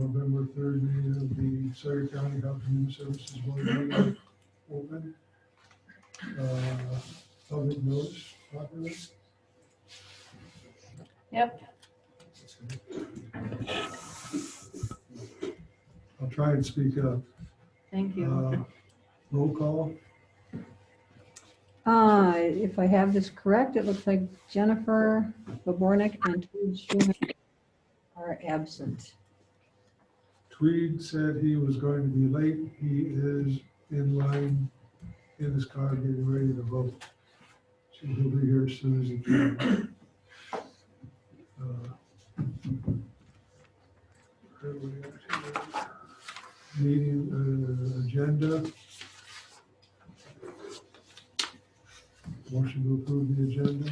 November 3rd meeting of the Sawyer County Health and Human Services Board meeting open. Public notice, popular. Yep. I'll try and speak up. Thank you. Roll call. If I have this correct, it looks like Jennifer Babornik and Tweed Schumann are absent. Tweed said he was going to be late. He is in line in his car getting ready to vote. So he'll be here as soon as he can. Meeting agenda. Motion to approve the agenda.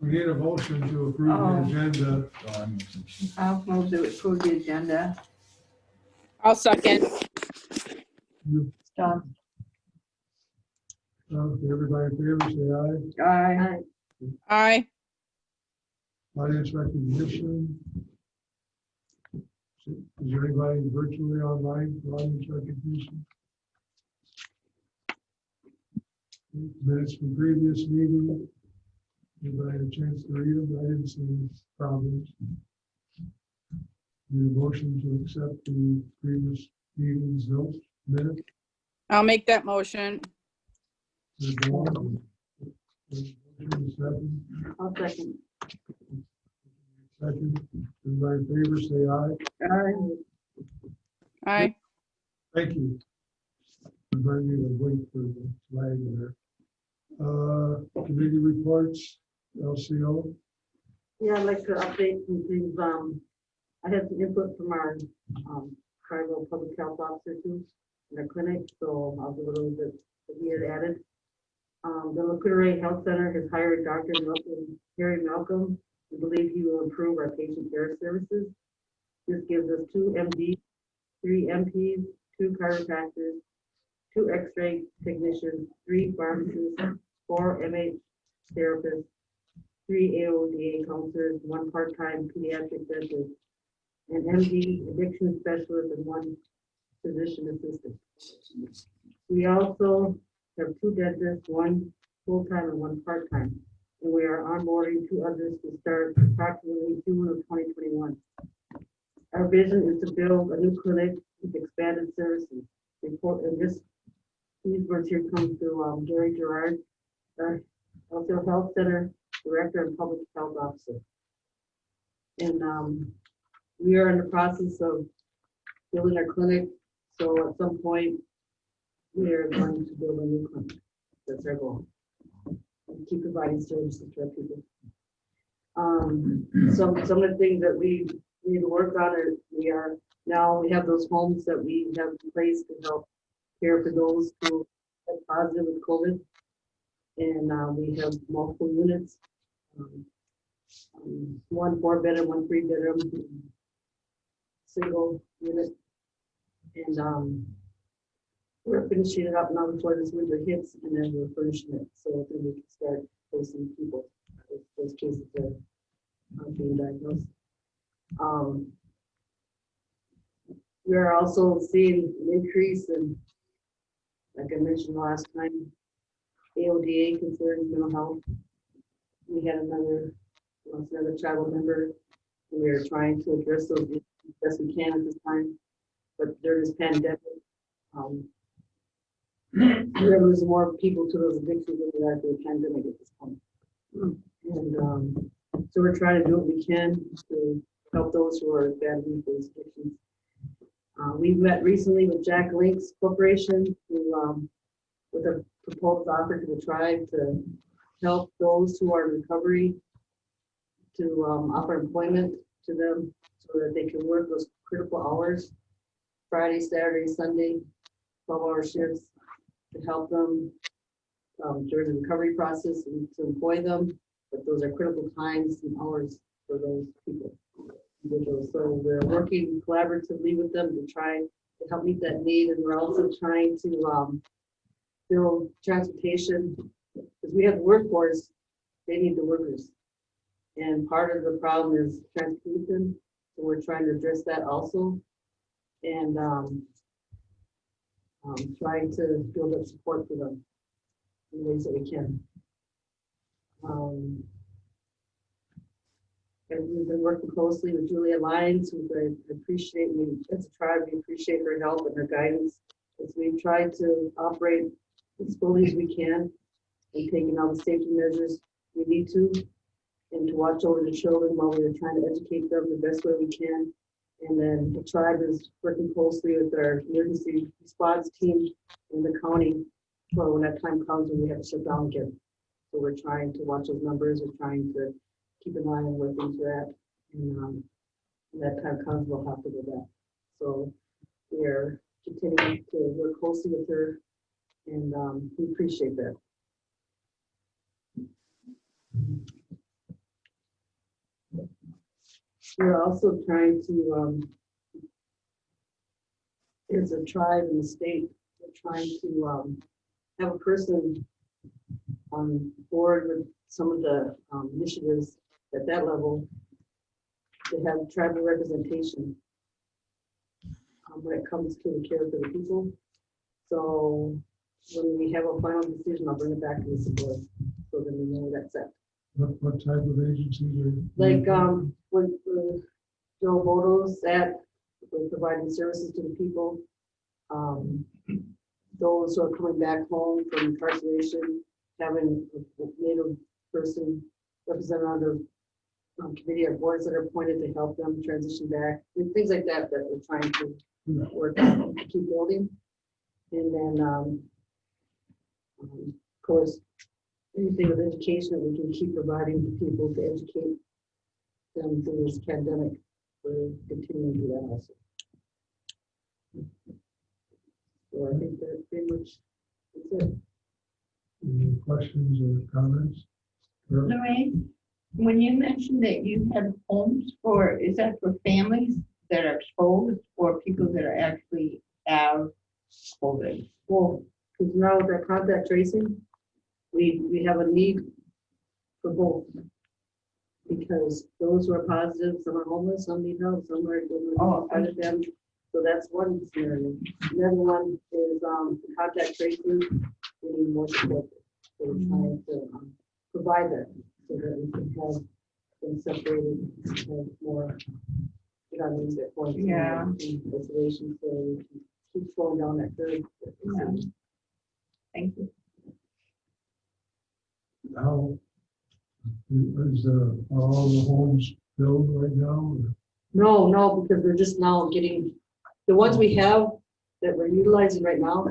We need a motion to approve the agenda. I'll move to approve the agenda. I'll second. You, Stop. everybody in favor, say Aye. Aye. aye. Audience recognition. Is there anybody virtually online for audience recognition? Minutes from previous meeting. Anybody had a chance to read them? I didn't see any problems. Need a motion to accept the previous meeting's notes, minutes? I'll make that motion. Second. I'll second. Second. Everybody in favor, say aye. Aye. Aye. Thank you. Everybody need to wait for the flag there. Committee reports, LCO. Yeah, I'd like to update some things. I had some input from our tribal public health officer too in our clinic, so I'll give a little bit that he had added. The LaCouture Health Center has hired Dr. Harry Malcolm. We believe he will improve our patient care services. This gives us 2 MDs, 3 MPs, 2 chiropractors, 2 X-ray technicians, 3 pharmacists, 4 MH therapists, 3 AODA counselors, 1 part-time pediatric dentist, an MD addiction specialist, and 1 physician assistant. We also have 2 dentists, 1 full-time and 1 part-time, and we are onboarding 2 others to start approximately June of 2021. Our vision is to build a new clinic with expanded services. These words here come through Gary Gerard, also Health Center Director and Public Health Officer. And we are in the process of building our clinic. So at some point, we are going to build a new clinic. That's our goal. And keep providing services to our people. Some of the things that we need to work on are we have those homes that we have placed to help care for those who are positive with COVID. And we have multiple units. 1 4-bedroom, 1 3-bedroom, single unit. And we're finishing it up now before this winter hits, and then we're finishing it so that we can start placing people if those cases are being diagnosed. We are also seeing an increase in, like I mentioned last time, AODA concerns mental health. We had another tribal member, and we are trying to address those as best we can at this time. But during this pandemic, we're losing more people to those addictions than we are to the pandemic at this point. And so we're trying to do what we can to help those who are battling those addictions. We met recently with Jack Links Corporation with a proposed offer to the tribe to help those who are in recovery, to offer employment to them so that they can work those critical hours, Friday, Saturday, Sunday, 12-hour shifts, to help them during the recovery process and to employ them. But those are critical times and hours for those people. So we're working collaboratively with them to try to help meet that need. And we're also trying to build transportation, because we have the workforce, they need the workers. And part of the problem is transportation, so we're trying to address that also. And trying to build up support for them in ways that we can. And we've been working closely with Julia Lyons, who I appreciate, as a tribe, we appreciate her help and her guidance as we try to operate as fully as we can and taking all the safety measures we need to, and to watch over the children while we're trying to educate them the best way we can. And then the tribe is working closely with our emergency response team in the county for when that time comes and we have to shut down again. So we're trying to watch those numbers. We're trying to keep an eye on where things are at. And when that time comes, we'll have to go back. So we are continuing to work closely with her, and we appreciate that. We're also trying to, there's a tribe in the state, we're trying to have a person on board with some of the initiatives at that level to have tribal representation when it comes to the care for the people. So when we have a final decision, I'll bring it back to the board so that we know that's it. What type of agencies are? Like when Joe Bodo's at, we're providing services to the people. Those who are coming back home from incarceration, having a Native person represented on the committee of boards that are appointed to help them transition back, and things like that that we're trying to work on, to keep building. And then, of course, anything with education that we can keep providing to people to educate them through this pandemic, we're continuing to do that also. So I think that pretty much is it. Any questions or comments? Lorraine, when you mentioned that you had homes for, is that for families that are exposed or people that are actually have COVID? Well, because now with that contact tracing, we have a need for both. Because those who are positive, some are homeless, some need help, some are out of them. So that's one scenario. The other one is contact tracing. We need more support. So we're trying to provide that so that we can have them separated, have more, you know, what I mean, that point. Yeah. Isolation, so we can keep slowing down that curve. Yeah. Thank you. How are all the homes filled right now? Or? No, because we're just now getting, the ones we have that we're utilizing right now,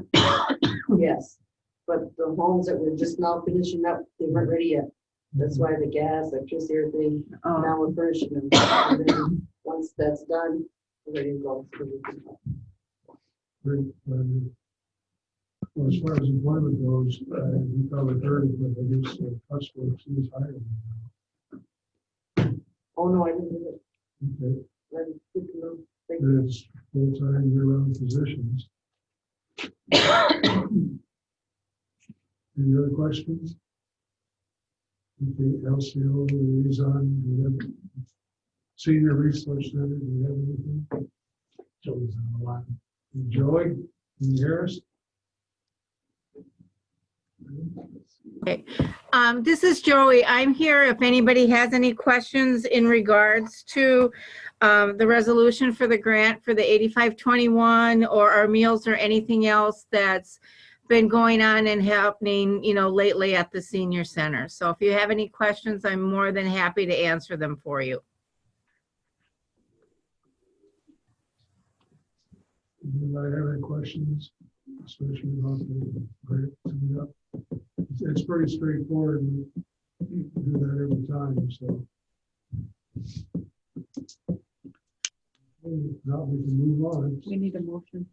yes. But the homes that we're just now finishing up, they weren't ready yet. That's why the gas, electricity, everything, now we're finishing them. And then once that's done, we're ready to go. So we can go. Great. Well, as far as employment goes, you probably heard it, but I guess Cutsworks is hiring now. Oh, no, I didn't do it. Okay. That's good to know. Thank you. It's full-time year-round positions. Any other questions? Okay, LCO liaison, do we have Senior Resource Center, do we have anything? Joey's on the line. And Joey, can you hear us? This is Joey. I'm here if anybody has any questions in regards to the resolution for the grant for the 8521 or our meals or anything else that's been going on and happening, you know, lately at the senior center. So if you have any questions, I'm more than happy to answer them for you. Anybody have any questions, especially about the grant coming up? It's pretty straightforward. We do that every time, so. Now we can move on We need a motion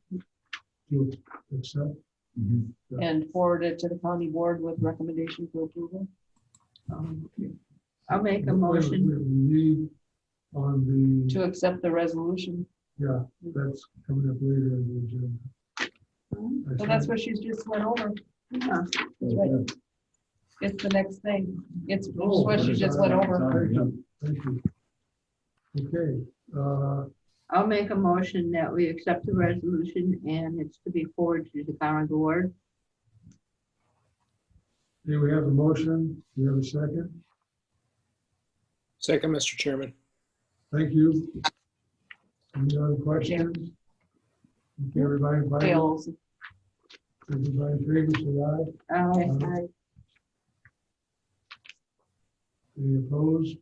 to accept. and forward it to the county board with recommendation for approval. I'll make a We motion. need on To the, accept the resolution. yeah, that's coming up later in the agenda. So that's what she's just went over. Yeah. Right. It's the next thing. It's Oh, what she just went over. Thank you, thank you. Okay, I'll make a motion that we accept the resolution and it's to be forwarded to the county board. here we have a motion, we have a second. Second, Mr. Chairman. Thank you. Any other questions? Okay, everybody in favor? Tails. Everybody in favor, say aye. Aye. Any opposed?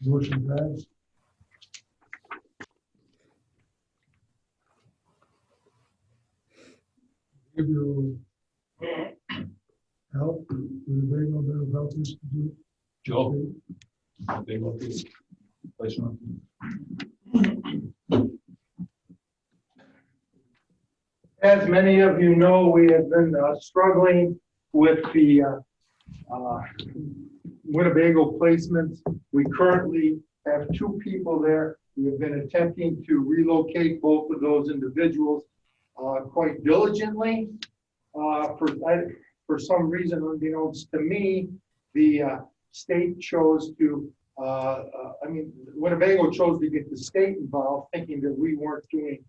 Motion passed. Give you help with the Bago Mental Health Institute. Joe? They will be placement. As many of you know, we have been struggling with the Winnebago placements. We currently have 2 people there. We have been attempting to relocate both of those individuals quite diligently. For some reason, unbeknownst to me, the state chose to, Winnebago chose to get the state involved, thinking that we weren't doing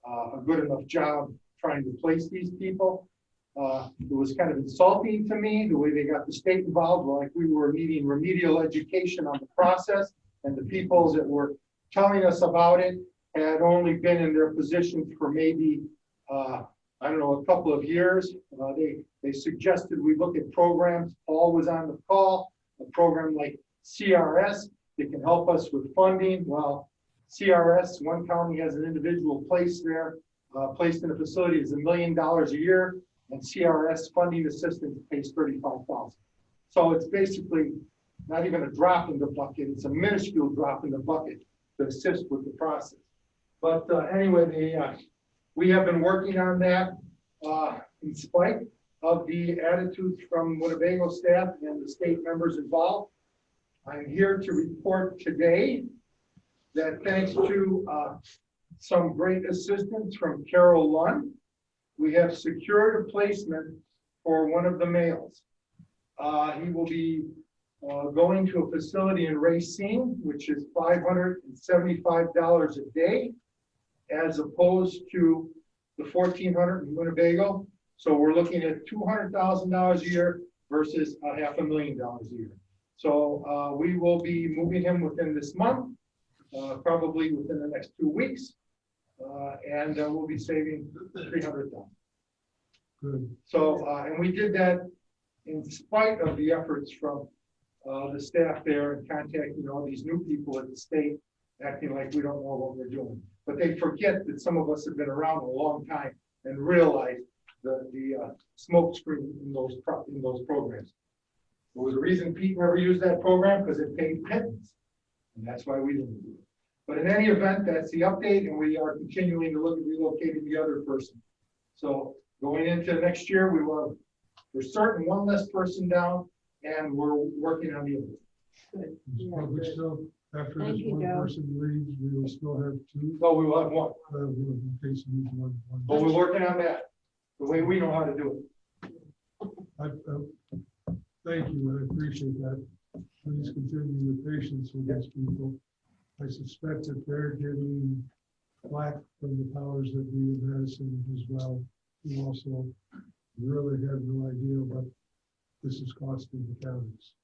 a good enough job trying to place these people. It was kind of insulting to me, the way they got the state involved, like we were needing remedial education on the process, and the people that were telling us about it had only been in their positions for maybe, a couple of years. They suggested we look at programs. Paul was on the call, a program like CRS that can help us with funding. Well, CRS, one county has an individual placed there, placed in a facility is $1 million a year, and CRS funding assistance pays $35,000. So it's basically not even a drop in the bucket. It's a minuscule drop in the bucket to assist with the process. But anyway, we have been working on that in spite of the attitudes from Winnebago staff and the state members involved. I'm here to report today that thanks to some great assistance from Carol Lund, we have secured a placement for one of the males. He will be going to a facility in Racine, which is $575 a day, as opposed to the $1,400 in Winnebago. So we're looking at $200,000 a year versus $500,000 a year. So we will be moving him within this month, probably within the next 2 weeks, and we'll be saving $300,000. Good. So, and we did that in spite of the efforts from the staff there and contacting all these new people at the state, acting like we don't know what we're doing. But they forget that some of us have been around a long time and realize the smoke screen in those programs. There was a reason Pete never used that program, because it paid pittance, and that's why we didn't do it. But in any event, that's the update, and we are continuing to look at relocating the other person. So going into next year, we will have, for certain, one less person down, and we're working on the other. But we still, after Thank this you, one Joe. person leaves, we will still have 2. So we will have one, In case we need one. but we're working on that, the way we know how to do it. Thank you, I appreciate that. Please continue your patience with these people. I suspect that they're getting flack from the powers that be in Madison as well, who also really have no idea what this is costing the counties.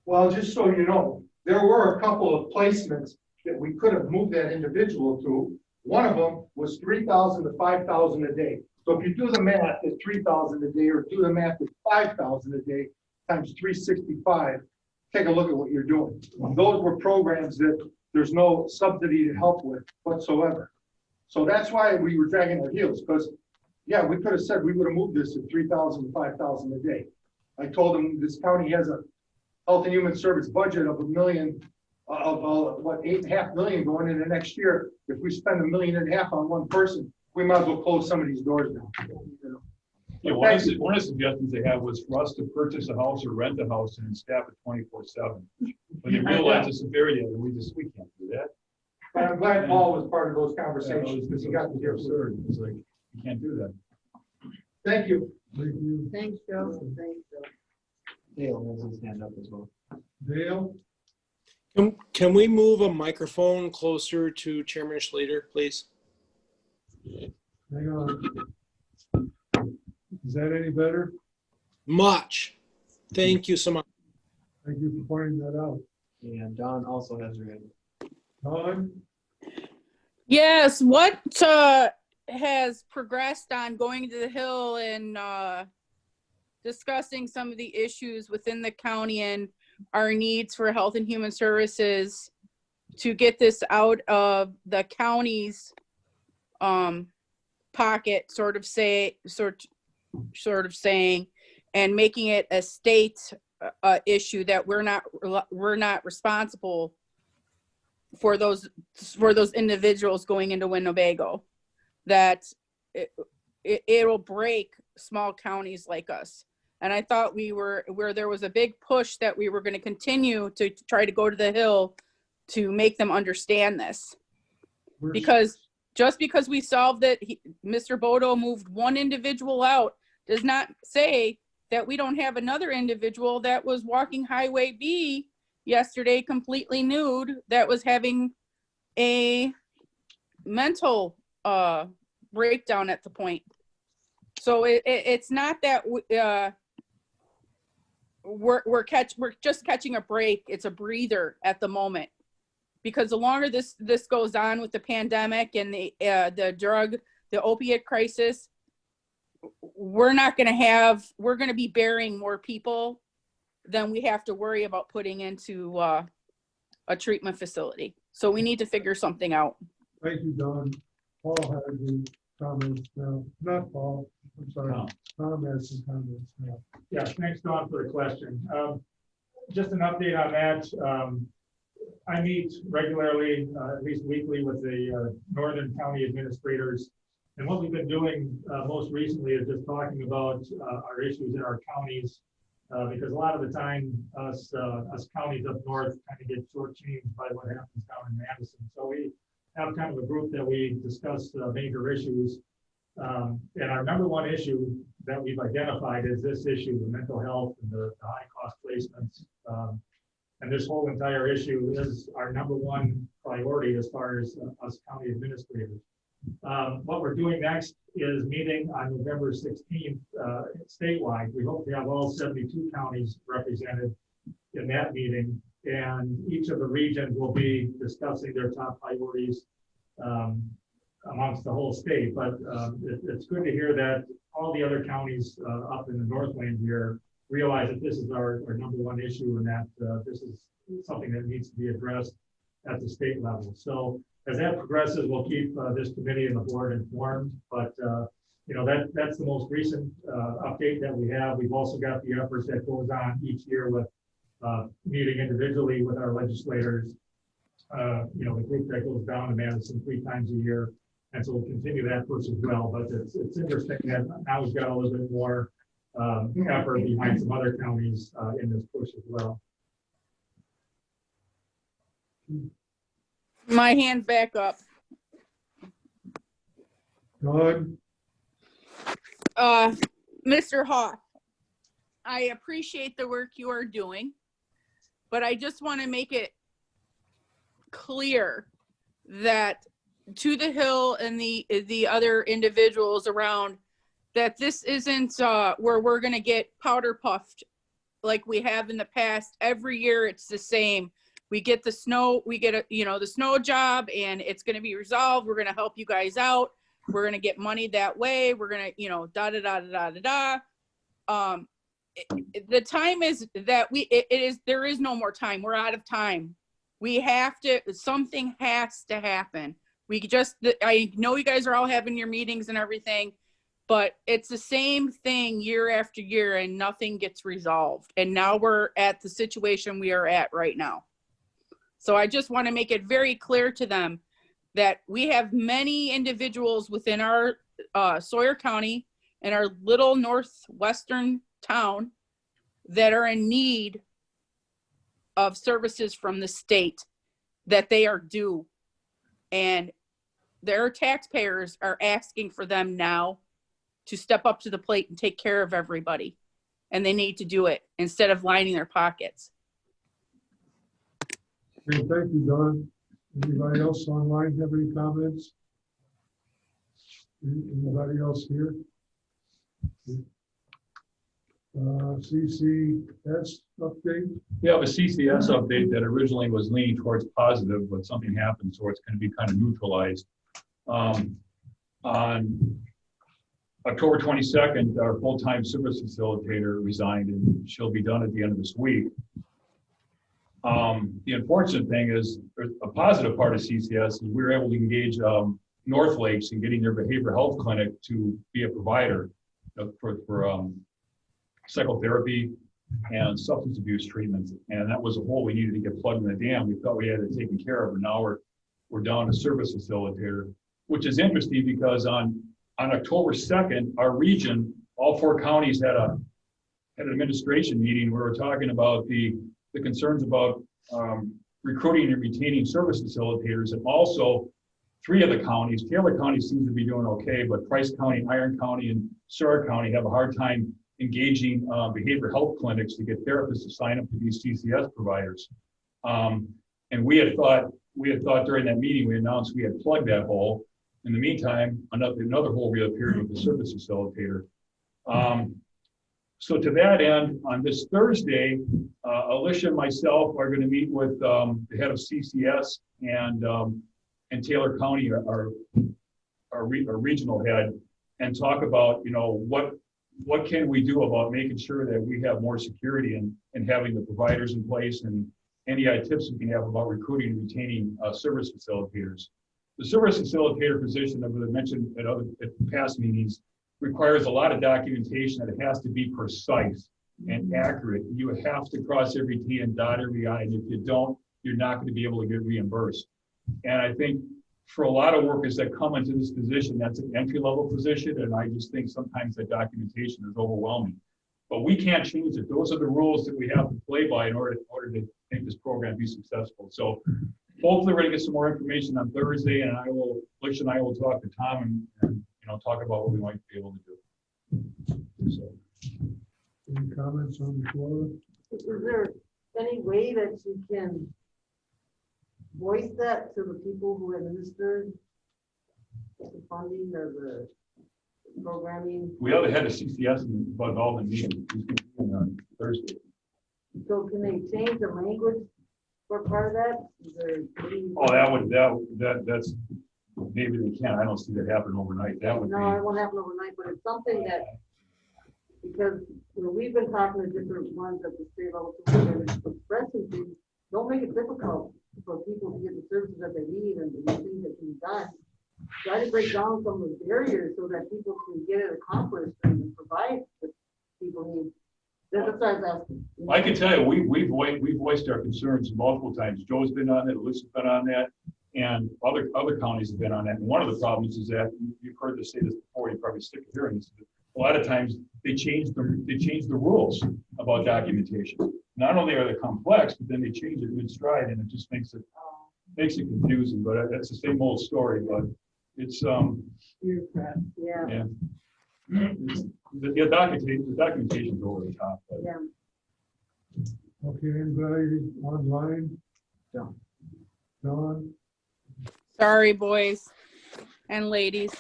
Well, just so you know, there were a couple of placements that we could have moved that individual to. One of them was $3,000 to $5,000 a day. So if you do the math at $3,000 a day, or do the math at $5,000 a day times 365, take a look at what you're doing. Those were programs that there's no subsidy to help with whatsoever. So that's why we were dragging our heels, because yeah, we could have said we would have moved this at $3,000 to $5,000 a day. I told them this county has a Health and Human Service budget of $1 million, what, $8.5 million going into next year. If we spend $1.5 million on one person, we might as well close some of these doors down. You know? Yeah, one of the suggestions they had was for us to purchase a house or rent a house and staff it 24/7. But they realized the severity of it, we can't do that. But I'm glad Paul was part of those Yeah, conversations, because he got to hear. absurd. It's like, you can't do that. Thank you. Thank you. Thanks, Joe. Thanks, Joe. Dale has his hand up as well. Dale? Can we move a microphone closer to Chairman Schlater, please? Hang on. Is that any better? Much. Thank you so much. Thank you for pointing that out. And Don also has her hand. Don? Yes, what has progressed on going to the Hill and discussing some of the issues within the county and our needs for Health and Human Services to get this out of the county's pocket, sort of saying, and making it a state issue that we're not responsible for those individuals going into Winnebago, that it'll break small counties like us. And I thought where there was a big push that we were going to continue to try to go to the Hill to make them understand this. Because just because we solved it, Mr. Bodo moved one individual out does not say that we don't have another individual that was walking Highway B yesterday completely nude, that was having a mental breakdown at the point. So it's not that we're just catching a break. It's a breather at the moment, because the longer this goes on with the pandemic and the opiate crisis, we're going to be burying more people than we have to worry about putting into a treatment facility. So we need to figure something out. Thank you, Don. Paul had the comments now. Not Paul, I'm sorry. Tom has some comments now. Yeah, thanks, Don, for the question. Just an update on that. I meet regularly, at least weekly, with the Northern County administrators. And what we've been doing most recently is just talking about our issues in our counties, because a lot of the time us counties up north kind of get shortchanged by what happens down in Madison. So we have kind of a group that we discuss major issues. And our number one issue that we've identified is this issue, the mental health and the high cost placements. And this whole entire issue is our number one priority as far as us county administrators. What we're doing next is meeting on November 16th statewide. We hope to have all 72 counties represented in that meeting, and each of the regions will be discussing their top priorities amongst the whole state. But it's good to hear that all the other counties up in the Northland here realize that this is our number one issue, and that this is something that needs to be addressed at the state level. So as that progresses, we'll keep this committee and the board informed. But you know, that's the most recent update that we have. We've also got the efforts that goes on each year with meeting individually with our legislators. You know, the group that goes down to Madison 3 times a year, and so we'll continue that push as well. But it's interesting that now we've got a little bit more effort behind some other counties in this push as well. My hand back up. Don? Mr. Hoff, I appreciate the work you are doing, but I just want to make it clear that to the Hill and the other individuals around, that this isn't where we're going to get powder puffed like we have in the past. Every year it's the same. We get the snow, the snow job, and it's going to be resolved. We're going to help you guys out. We're going to get money that way. We're going to, the time is that there is no more time. We're out of time. Something has to happen. I know you guys are all having your meetings and everything, but it's the same thing year after year and nothing gets resolved. And now we're at the situation we are at right now. So I just want to make it very clear to them that we have many individuals within our Sawyer County and our little northwestern town that are in need of services from the state that they are due. And their taxpayers are asking for them now to step up to the plate and take care of everybody. And they need to do it instead of lining their pockets. Okay, thank you, Don. Anybody else online have any comments? Anybody else here? CCS update? We have a CCS update that originally was leaning towards positive, but something happened, so it's going to be kind of neutralized. On October 22nd, our full-time service facilitator resigned, and she'll be done at the end of this week. The unfortunate thing is, a positive part of CCS is we were able to engage North Lakes in getting their behavioral health clinic to be a provider for psychotherapy and substance abuse treatments. And that was a hole we needed to get plugged in the dam. We thought we had it taken care of, and now we're down to service facilitator, which is interesting because on October 2nd, our region, all 4 counties had an administration meeting where we're talking about the concerns about recruiting and retaining service facilitators, and also 3 of the counties. Taylor County seems to be doing okay, but Price County, Iron County, and Surrey County have a hard time engaging behavioral health clinics to get therapists to sign up to be CCS providers. And we had thought during that meeting, we announced we had plugged that hole. In the meantime, another hole reappeared with the service facilitator. So to that end, on this Thursday, Alicia and myself are going to meet with the head of CCS and Taylor County, our regional head, and talk about, what can we do about making sure that we have more security and having the providers in place, and any tips we can have about recruiting and retaining service facilitators. The service facilitator position that we mentioned at past meetings requires a lot of documentation, that it has to be precise and accurate. You have to cross every T and dot every I, and if you don't, you're not going to be able to get reimbursed. And I think for a lot of workers that come into this position, that's an entry-level position, and I just think sometimes that documentation is overwhelming. But we can't change it. Those are the rules that we have to play by in order to make this program be successful. So hopefully we're going to get some more information on Thursday, and Alicia and I will talk to Tom and talk about what we might be able to do. So, any comments on the floor? Is there any way that you can voice that to the people who administered the funding or the programming? We ought to have a CCS involved in meeting. He's going to be on Thursday. So can they change the language for part of that? Is there any- That's maybe they can. I don't see that happen overnight. That would No, it won't happen overnight, but it's something that, because we've been talking to different ones at the state level, and expressing things, don't make it difficult for people to get the services that they need and the things that can be done. Try to break down some of the barriers so that people can get it accomplished and provide what people need. That's what I was asking. I can tell you, we've voiced our concerns multiple times. Joe's been on it, Alicia's been on that, and other counties have been on that. And one of the problems is that, you've heard us say this before, you probably stick of hearing this, a lot of times they change the rules about documentation. Not only are they complex, but then they change it mid-stride, and it just makes it confusing. But that's the same old story. But it's Yeah. The documentation is over the top. But. Yeah. Okay, anybody online? Don? Sorry, boys and ladies.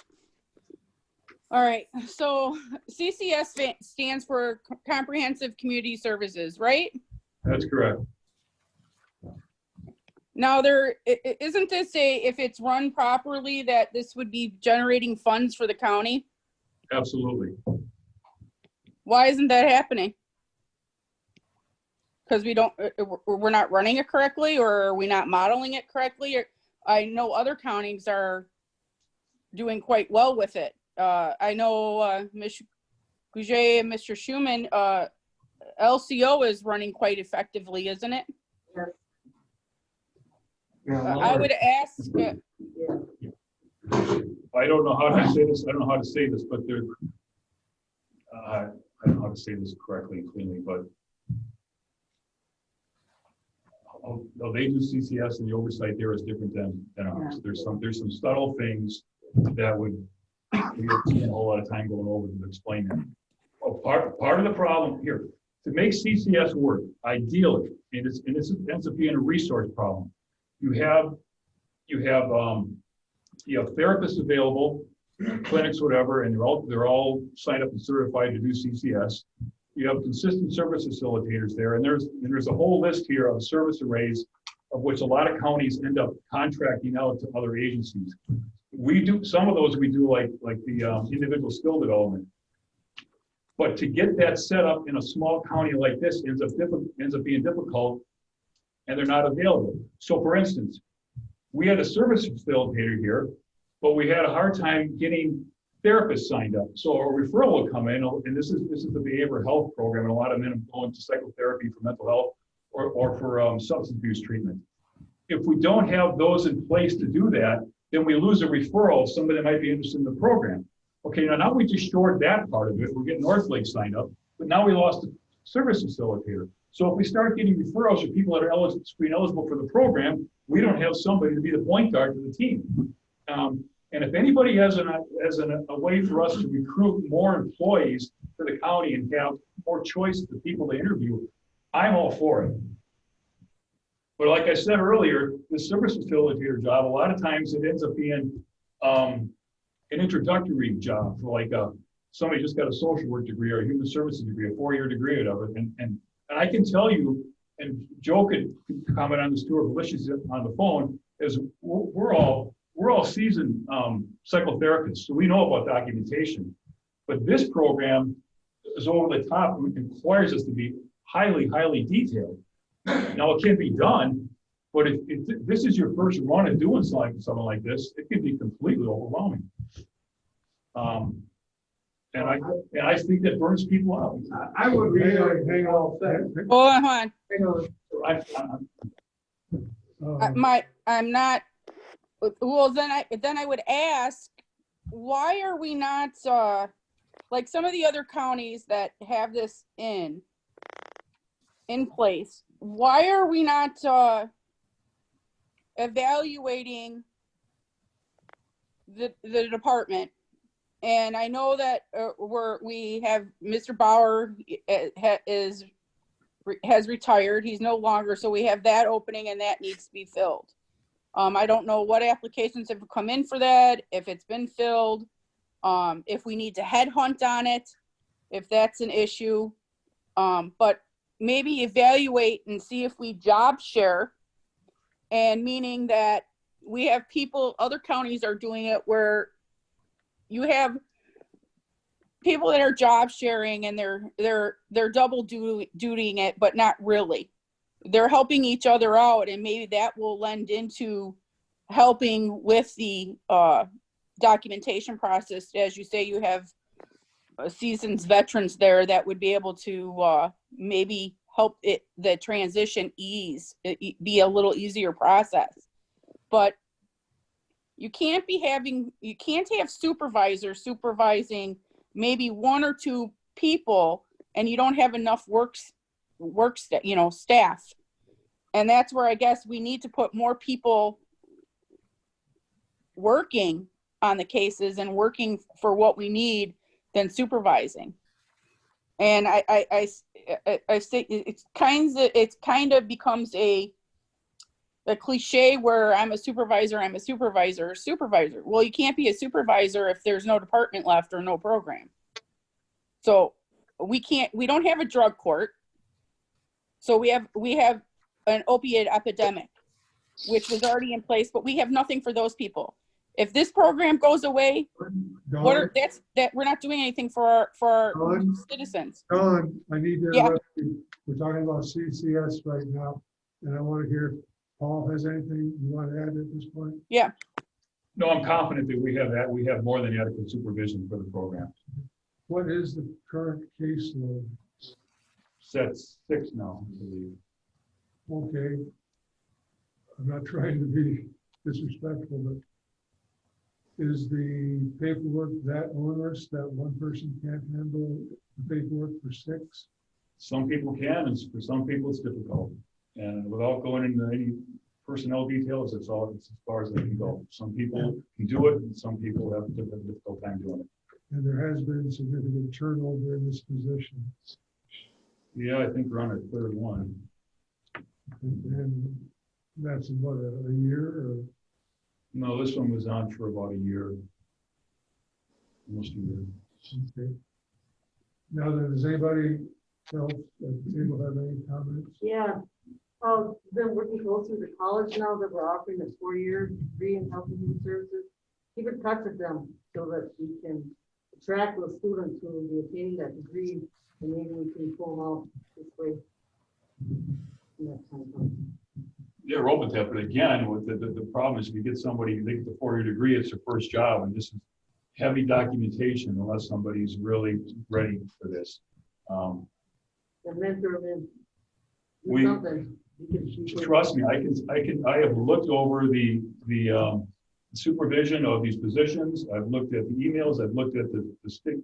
All right, so CCS stands for Comprehensive Community Services, right? That's correct. Now, isn't this if it's run properly, that this would be generating funds for the county? Absolutely. Why isn't that happening? Because we're not running it correctly, or are we not modeling it correctly? I know other counties are doing quite well with it. I know Ms. Gouget and Mr. Schuman, LCO is running quite effectively, isn't it? Yes. I would ask. I don't know how to say this. I don't know how to say this, but they're. I don't know how to say this correctly and cleanly, but they do CCS, and the oversight there is different than ours. There's some subtle things that would We don't spend a whole lot of time going over to explain that. Well, part of the problem here, to make CCS work, ideally, and it ends up being a resource problem. You have therapists available, clinics, whatever, and they're all signed up and certified to do CCS. You have consistent service facilitators there, and there's a whole list here of service arrays, of which a lot of counties end up contracting out to other agencies. We do some of those. We do like the individual skill development. But to get that set up in a small county like this ends up being difficult, and they're not available. So, for instance, we had a service facilitator here, but we had a hard time getting therapists signed up. So a referral will come in, and this is the behavioral health program, and a lot of men go into psychotherapy for mental health or for substance abuse treatment. If we don't have those in place to do that, then we lose a referral of somebody that might be interested in the program. Okay, now we just shored that part of it. We're getting Northlake signed up, but now we lost a service facilitator. So if we start getting referrals for people that are eligible for the program, we don't have somebody to be the point guard for the team. And if anybody has a way for us to recruit more employees for the county and have more choice of the people to interview, I'm all for it. But like I said earlier, the service facilitator job, a lot of times it ends up being an introductory job for like somebody just got a social work degree or a human services degree, a 4-year degree or whatever. And I can tell you, and Joe could comment on this too, or Alicia's on the phone, is we're all seasoned psychotherapists, so we know about documentation. But this program is over the top and requires us to be highly, highly detailed. Now, it can be done, but if this is your first run at doing something like this, it can be completely overwhelming. And I think that burns people out. I would be hang on. Hold on. Uh, I'm not. Well, then I would ask, why are we not like some of the other counties that have this in place? Why are we not evaluating the department? And I know that we have Mr. Bauer has retired. He's no longer, so we have that opening and that needs to be filled. I don't know what applications have come in for that, if it's been filled, if we need to headhunt on it, if that's an issue. But maybe evaluate and see if we job share, and meaning that we have people, other counties are doing it where you have people that are job sharing and they're double dutying it, but not really. They're helping each other out, and maybe that will lend into helping with the documentation process. As you say, you have seasoned veterans there that would be able to maybe help the transition be a little easier process. But you can't have supervisors supervising maybe 1 or 2 people, and you don't have enough staff. And that's where I guess we need to put more people working on the cases and working for what we need than supervising. And I say it's kind of becomes a cliche where I'm a supervisor. Well, you can't be a supervisor if there's no department left or no program. So we don't have a drug court. So we have an opiate epidemic, which was already in place, but we have nothing for those people. If this program goes away, we're not doing anything for our citizens. Don, I need to interrupt you. We're talking about CCS right now, and I want to hear, Paul has anything you want to add at this point? Yeah. No, I'm confident that we have that. We have more than adequate supervision for the program. What is the current caseload? That's 6 now, I believe. Okay. I'm not trying to be disrespectful, but is the paperwork that onerous that one person can't handle the paperwork for 6? Some people can, and for some people it's difficult. And without going into any personnel details, it's all, it's as far as they can go. Some people can do it, and some people have a difficult time doing it. And there has been significant turnover in this position. Yeah, I think we're on our third one. And that's in what, a year or? No, this one was on for about a year. Almost a year. Okay. Now, then, does anybody else at the table have any comments? Yeah, been working closely with the college now that we're offering a 4-year degree in health and human services. Keep in touch with them so that we can attract those students who will be attaining that degree, and maybe we can pull them out this way. in that time frame. Yeah, we're open to that, but again, with the problem is if you get somebody, they get the 4-year degree, it's their first job, and this is heavy documentation unless somebody's really ready for this. And mentor them in. Do We- something. You can- Trust me, I have looked over the supervision of these positions. I've looked at the emails, I've looked at the stick,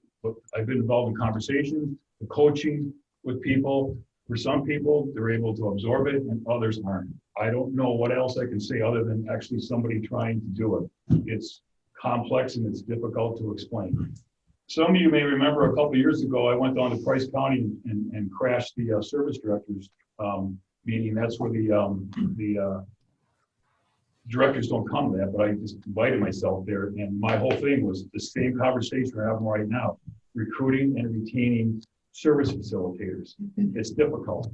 I've been involved in conversations, the coaching with people. For some people, they're able to absorb it and others aren't. I don't know what else I can say other than actually somebody trying to do it. It's complex and it's difficult to explain. Some of you may remember a couple of years ago, I went down to Price County and crashed the service directors meeting. That's where the directors don't come to that, but I just invited myself there. And my whole thing was the same conversation we're having right now, recruiting and retaining service facilitators. It's difficult.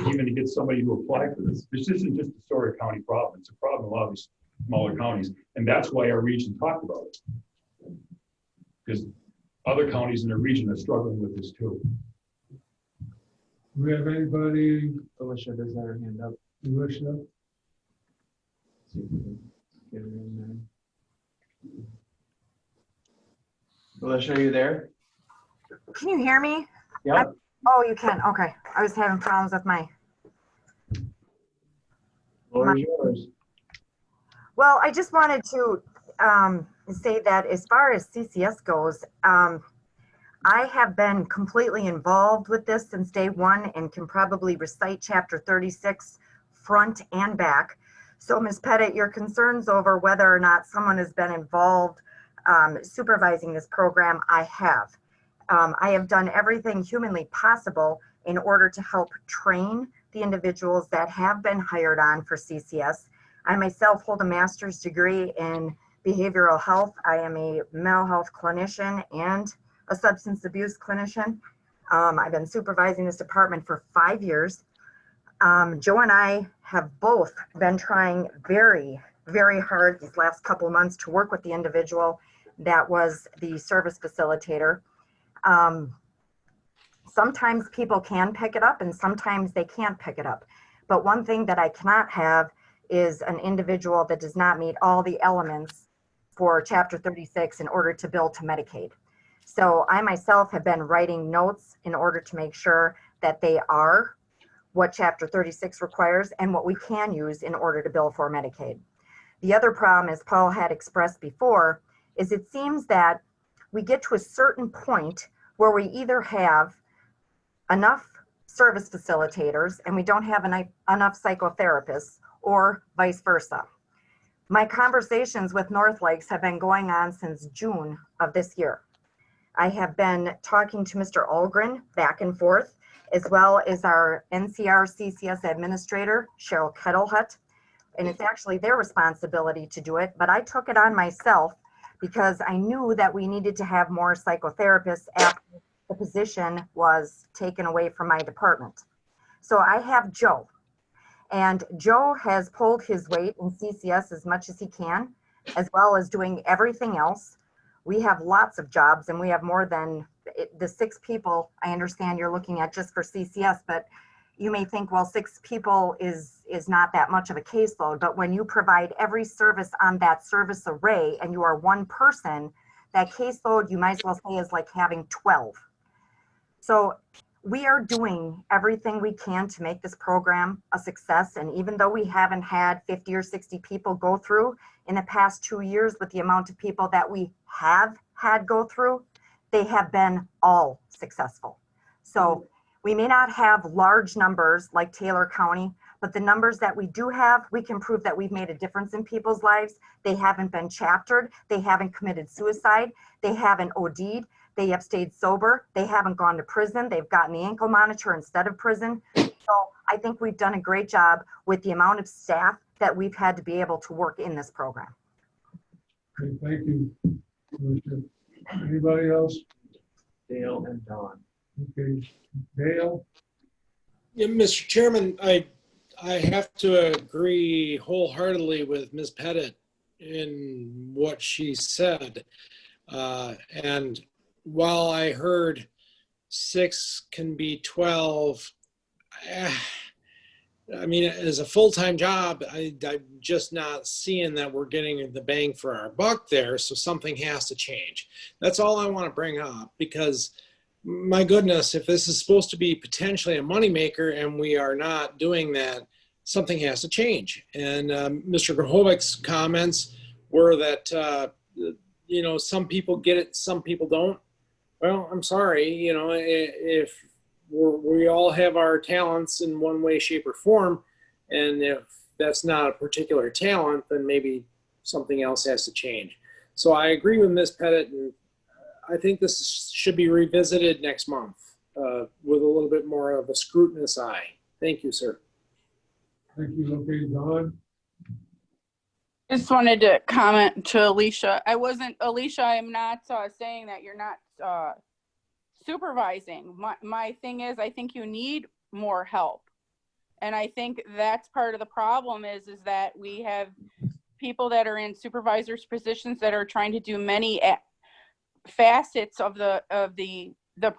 Even to get somebody to apply for this. This isn't just a Story County problem. It's a problem in a lot of these smaller counties. And that's why our region talked about it. Because other counties in the region are struggling with this too. Do we have anybody, Alicia does have her hand up. Alicia? See if we can get her in there. Alicia, are you there? Can you hear me? Yep. Oh, you can. Okay. I was having problems with my. Floor is yours. Well, I just wanted to say that as far as CCS goes, I have been completely involved with this since day one and can probably recite Chapter 36 front and back. So, Ms. Pettit, your concerns over whether or not someone has been involved supervising this program, I have. I have done everything humanly possible in order to help train the individuals that have been hired on for CCS. I myself hold a master's degree in behavioral health. I am a mental health clinician and a substance abuse clinician. I've been supervising this department for 5 years. Joe and I have both been trying very, very hard these last couple of months to work with the individual that was the service facilitator. Sometimes people can pick it up and sometimes they can't pick it up. But one thing that I cannot have is an individual that does not meet all the elements for Chapter 36 in order to bill to Medicaid. So I myself have been writing notes in order to make sure that they are what Chapter 36 requires and what we can use in order to bill for Medicaid. The other problem, as Paul had expressed before, is it seems that we get to a certain point where we either have enough service facilitators and we don't have enough psychotherapists, or vice versa. My conversations with North Lakes have been going on since June of this year. I have been talking to Mr. Algren back and forth, as well as our NCR CCS administrator, Cheryl Kettlehut, and it's actually their responsibility to do it, but I took it on myself because I knew that we needed to have more psychotherapists after the position was taken away from my department. So I have Joe, and Joe has pulled his weight in CCS as much as he can, as well as doing everything else. We have lots of jobs and we have more than the 6 people I understand you're looking at just for CCS, but you may think, well, 6 people is not that much of a caseload, but when you provide every service on that service array and you are one person, that caseload you might as well say is like having 12. So we are doing everything we can to make this program a success. And even though we haven't had 50 or 60 people go through in the past 2 years with the amount of people that we have had go through, they have been all successful. So We may not have large numbers like Taylor County, but the numbers that we do have, we can prove that we've made a difference in people's lives. They haven't been chaptered. They haven't committed suicide. They haven't OD'd. They have stayed sober. They haven't gone to prison. They've gotten the ankle monitor instead of prison. So I think we've done a great job with the amount of staff that we've had to be able to work in this program. Okay, thank you. Alicia. Anybody else? Dale and Don. Okay, Dale? Yeah, Mr. Chairman, I have to agree wholeheartedly with Ms. Pettit in what she said. And while I heard 6 can be 12, I mean, as a full-time job, I'm just not seeing that we're getting the bang for our buck there. So something has to change. That's all I want to bring up, because my goodness, if this is supposed to be potentially a moneymaker and we are not doing that, something has to change. And Mr. Grahovic's comments were that, you know, some people get it, some people don't. Well, I'm sorry, you know, if we all have our talents in one way, shape, or form, and if that's not a particular talent, then maybe something else has to change. So I agree with Ms. Pettit, and I think this should be revisited next month with a little bit more of a scrutinous eye. Thank you, sir. Thank you. Okay, Don? Just wanted to comment to Alicia. Alicia, I'm not saying that you're not supervising. My thing is, I think you need more help. And I think that's part of the problem is that we have people that are in supervisors positions that are trying to do many facets of the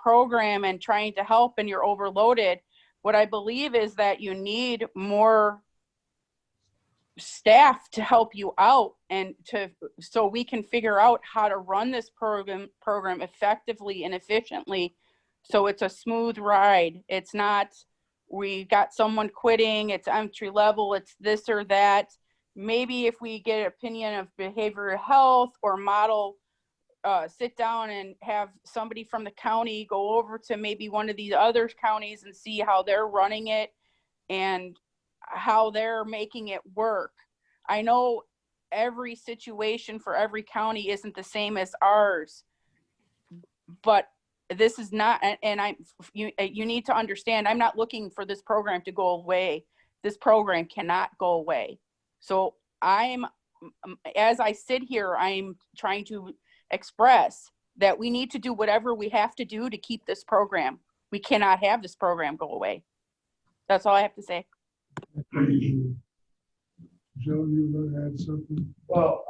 program and trying to help, and you're overloaded. What I believe is that you need more staff to help you out and so we can figure out how to run this program effectively and efficiently, so it's a smooth ride. It's not we got someone quitting, it's entry level, it's this or that. Maybe if we get an opinion of behavioral health or model, sit down and have somebody from the county go over to maybe one of these other counties and see how they're running it and how they're making it work. I know every situation for every county isn't the same as ours, but this is not, and you need to understand, I'm not looking for this program to go away. This program cannot go away. So as I sit here, I'm trying to express that we need to do whatever we have to do to keep this program. We cannot have this program go away. That's all I have to say. Joe, you were going to add something? Well,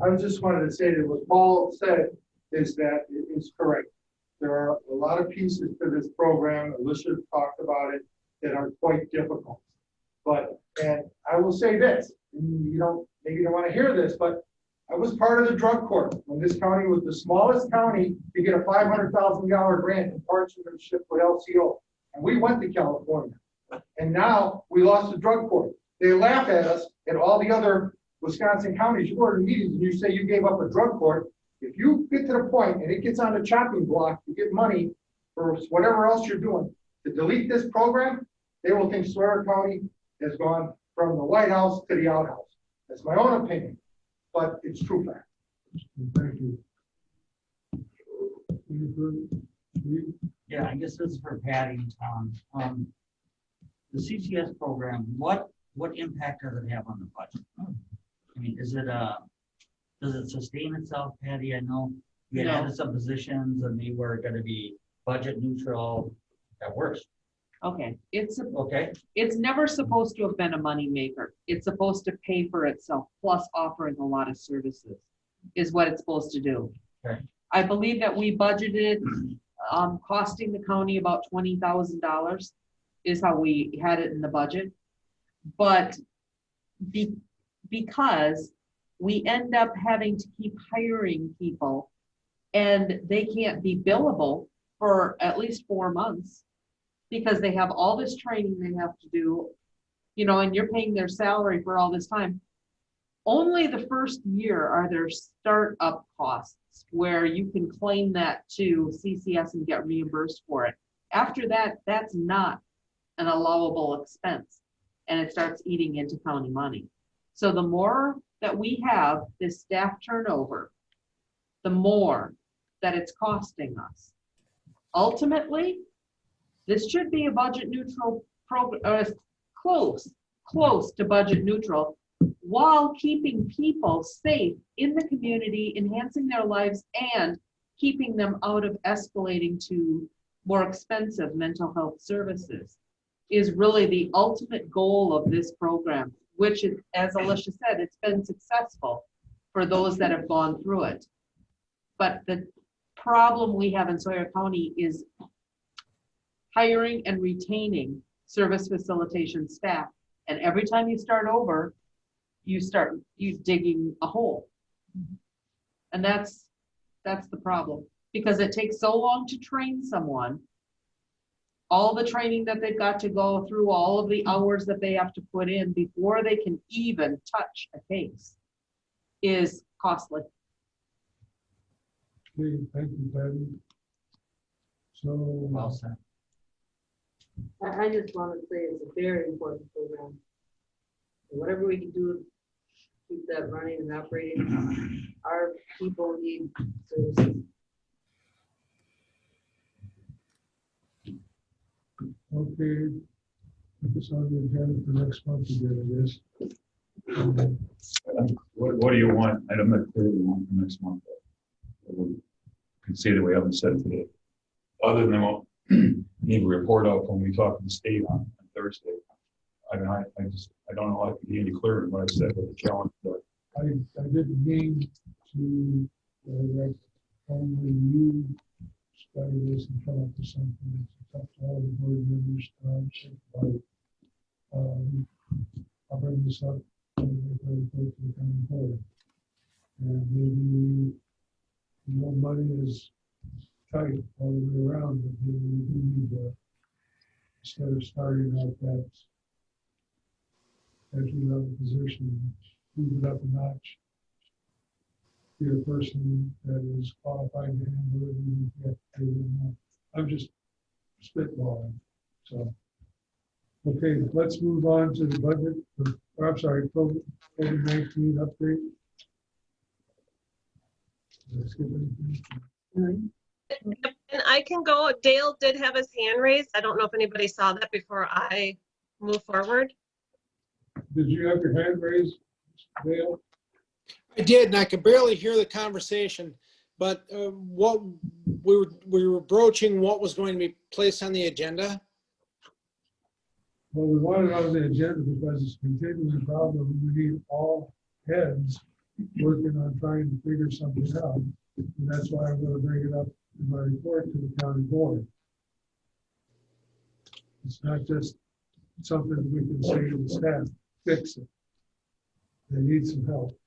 I just wanted to say that what Paul said is that it is correct. There are a lot of pieces to this program, Alicia talked about it, that are quite difficult. And I will say this, maybe you don't want to hear this, but I was part of the drug court when this county was the smallest county to get a $500,000 grant in partnership with LCO. And we went to California. And now we lost the drug court. They laugh at us and all the other Wisconsin counties. You go to meetings and you say you gave up a drug court. If you get to the point and it gets on the chopping block to get money for whatever else you're doing to delete this program, they will think Sawyer County has gone from the White House to the outhouse. That's my own opinion, but it's true fact. Thank you. Any further? Yeah, I guess this is for Patty and Tom. The CCS program, what impact does it have on the budget? I mean, does it sustain itself, Patty? I know you had added some positions and they were going to be budget neutral. That works. Okay, it's never supposed to have been a money maker. It's supposed to pay for itself, plus offering a lot of services is what it's supposed to do. Okay. I believe that we budgeted costing the county about $20,000 is how we had it in the budget. But because we end up having to keep hiring people and they can't be billable for at least 4 months because they have all this training they have to do, and you're paying their salary for all this time. Only the first year are there startup costs where you can claim that to CCS and get reimbursed for it. After that, that's not an allowable expense, and it starts eating into county money. So the more that we have this staff turnover, the more that it's costing us. Ultimately, this should be a budget neutral program, close to budget neutral, while keeping people safe in the community, enhancing their lives, and keeping them out of escalating to more expensive mental health services is really the ultimate goal of this program, which is, as Alicia said, it's been successful for those that have gone through it. But the problem we have in Sawyer County is hiring and retaining service facilitation staff. And every time you start over, you digging a hole. And that's the problem, because it takes so long to train someone. All the training that they've got to go through, all of the hours that they have to put in before they can even touch a case is costly. Okay, thank you, Patty. So, Well said. I just want to say it's a very important program. Whatever we can do to keep that running and operating, our people need services. okay, put this on the agenda for next month again, I guess. What do you want? I'm not clear what you want for next month. We can say that we haven't said today. Other than what need a report out when we talk to the state on Thursday. I mean, I don't know if I can be any clearer than what I said with the challenge, but I didn't mean to direct only you study this and come up with something. It's up to all the board members to I'll bring this up to the county board. And maybe, money is tight all the way around, but maybe we do need to, instead of starting out that entry-level position, move it up a notch. Be a person that is qualified to handle it and get paid enough. I'm just spitballing, so. Okay, let's move on to the budget, or I'm sorry, COVID-19 update. Did I skip anything? And I can go, Dale did have his hand raised. I don't know if anybody saw that before I move forward. Did you have your hand raised, Dale? I did, and I could barely hear the conversation, but what we were broaching what was going to be placed on the agenda. Well, we want it on the agenda because it's a continuing problem. We need all heads working on trying to figure something out. And that's why I'm going to bring it up in my report to the county board. It's not just something we can say to the staff, fix it. They need some help.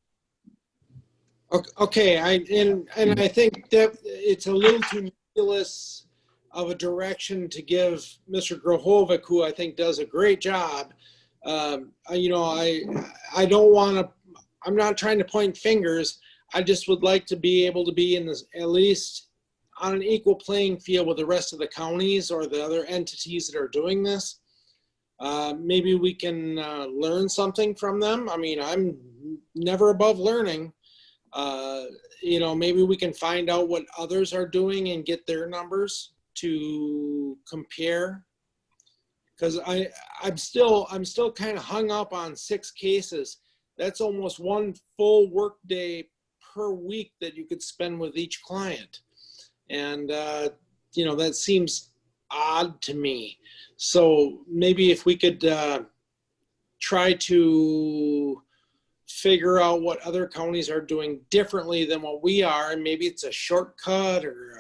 Okay, and I think that it's a little too nebulous of a direction to give Mr. Grohovic, who I think does a great job. I don't want to, I'm not trying to point fingers. I just would like to be able to be in this, at least on an equal playing field with the rest of the counties or the other entities that are doing this. Maybe we can learn something from them. I mean, I'm never above learning. Maybe we can find out what others are doing and get their numbers to compare. Because I'm still kind of hung up on 6 cases. That's almost 1 full work day per week that you could spend with each client. And, that seems odd to me. So maybe if we could try to figure out what other counties are doing differently than what we are, and maybe it's a shortcut or,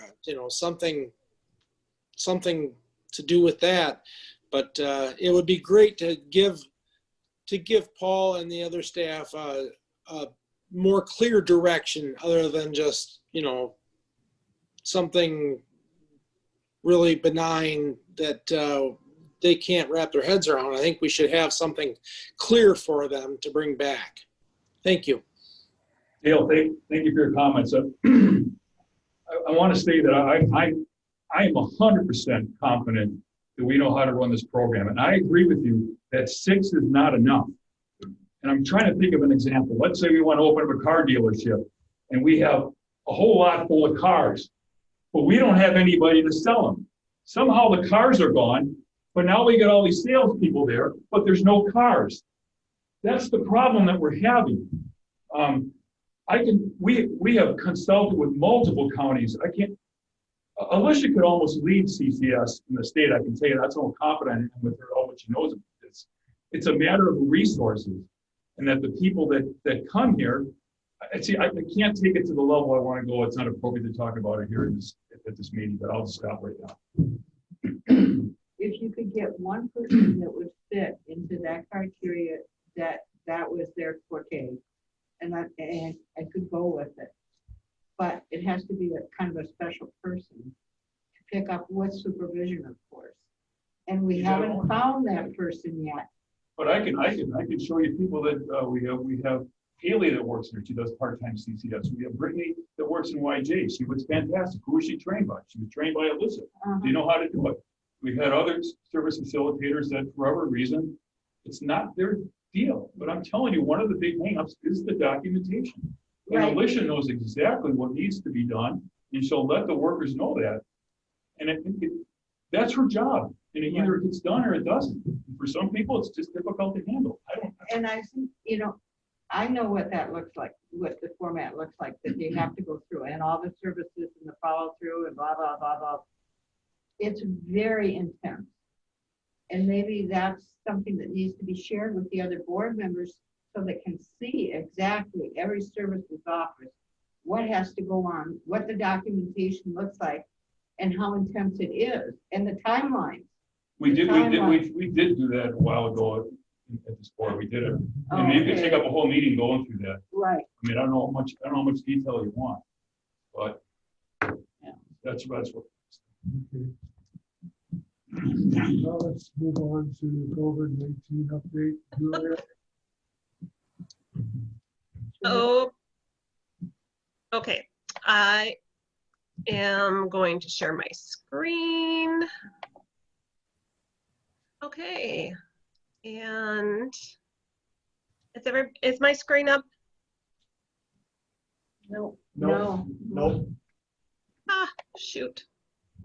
something to do with that. But it would be great to give Paul and the other staff a more clear direction other than just, something really benign that they can't wrap their heads around. I think we should have something clear for them to bring back. Thank you. Dale, thank you for your comments. I want to say that I am 100% confident that we know how to run this program. And I agree with you that 6 is not enough. And I'm trying to think of an example. Let's say we want to open up a car dealership and we have a whole lot full of cars, but we don't have anybody to sell them. Somehow the cars are gone, but now we got all these salespeople there, but there's no cars. That's the problem that we're having. We have consulted with multiple counties. Alicia could almost lead CCS in the state. I can tell you that's how confident I am with her, all what she knows of this. It's a matter of resources, and that the people that come here, I can't take it to the level I want to go. It's not appropriate to talk about it here at this meeting, but I'll just stop right now. If you could get one person that would fit into that criteria, that was their forte, and I could go with it. But it has to be a kind of a special person to pick up with supervision, of course. And we haven't found that person yet. But I can show you people that we have Haley that works here. She does part-time CCS. We have Brittany that works in YJ. She was fantastic. Who was she trained by? She was trained by Alyssa. They know how to do it. We've had other service facilitators that, for whatever reason, it's not their deal. But I'm telling you, one of the big hangups is the documentation. And Right. Alicia knows exactly what needs to be done, and she'll let the workers know that. And I think that's her job. And it either gets done or it doesn't. For some people, it's just difficult to handle. And I think, I know what that looks like, what the format looks like, that you have to go through and all the services and the follow through and blah, blah, blah, blah. It's very intense. And maybe that's something that needs to be shared with the other board members so they can see exactly every services office, what has to go on, what the documentation looks like, and how intense it is, and the timelines. We did do that a while ago at the sport. We did it. And you could take up a whole meeting going through that. Right. I mean, I don't know how much detail you want, but that's what. Okay. Now let's move on to the COVID-19 update. Julia? Oh, okay. I am going to share my screen. Okay. And is my screen up? No. Nope. Ah, shoot.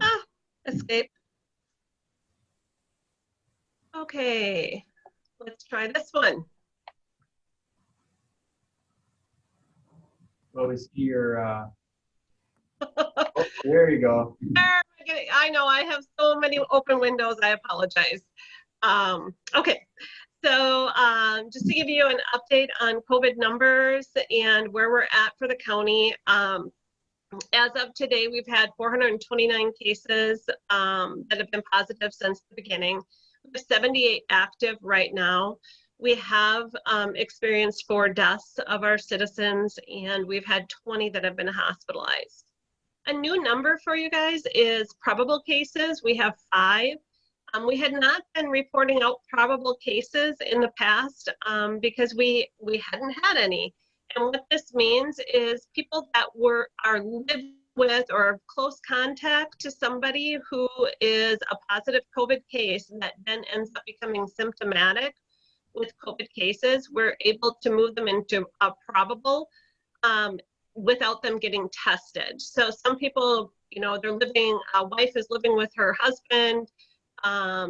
Ah, escape. Okay, let's try this one. Go to see your, oh, there you go. I know I have so many open windows. I apologize. Okay, so just to give you an update on COVID numbers and where we're at for the county. As of today, we've had 429 cases that have been positive since the beginning. We have 78 active right now. We have experienced 4 deaths of our citizens, and we've had 20 that have been hospitalized. A new number for you guys is probable cases. We have 5. We had not been reporting out probable cases in the past because we hadn't had any. And what this means is people that are living with or close contact to somebody who is a positive COVID case that then ends up becoming symptomatic with COVID cases, we're able to move them into a probable without them getting tested. So some people, they're living, a wife is living with her husband.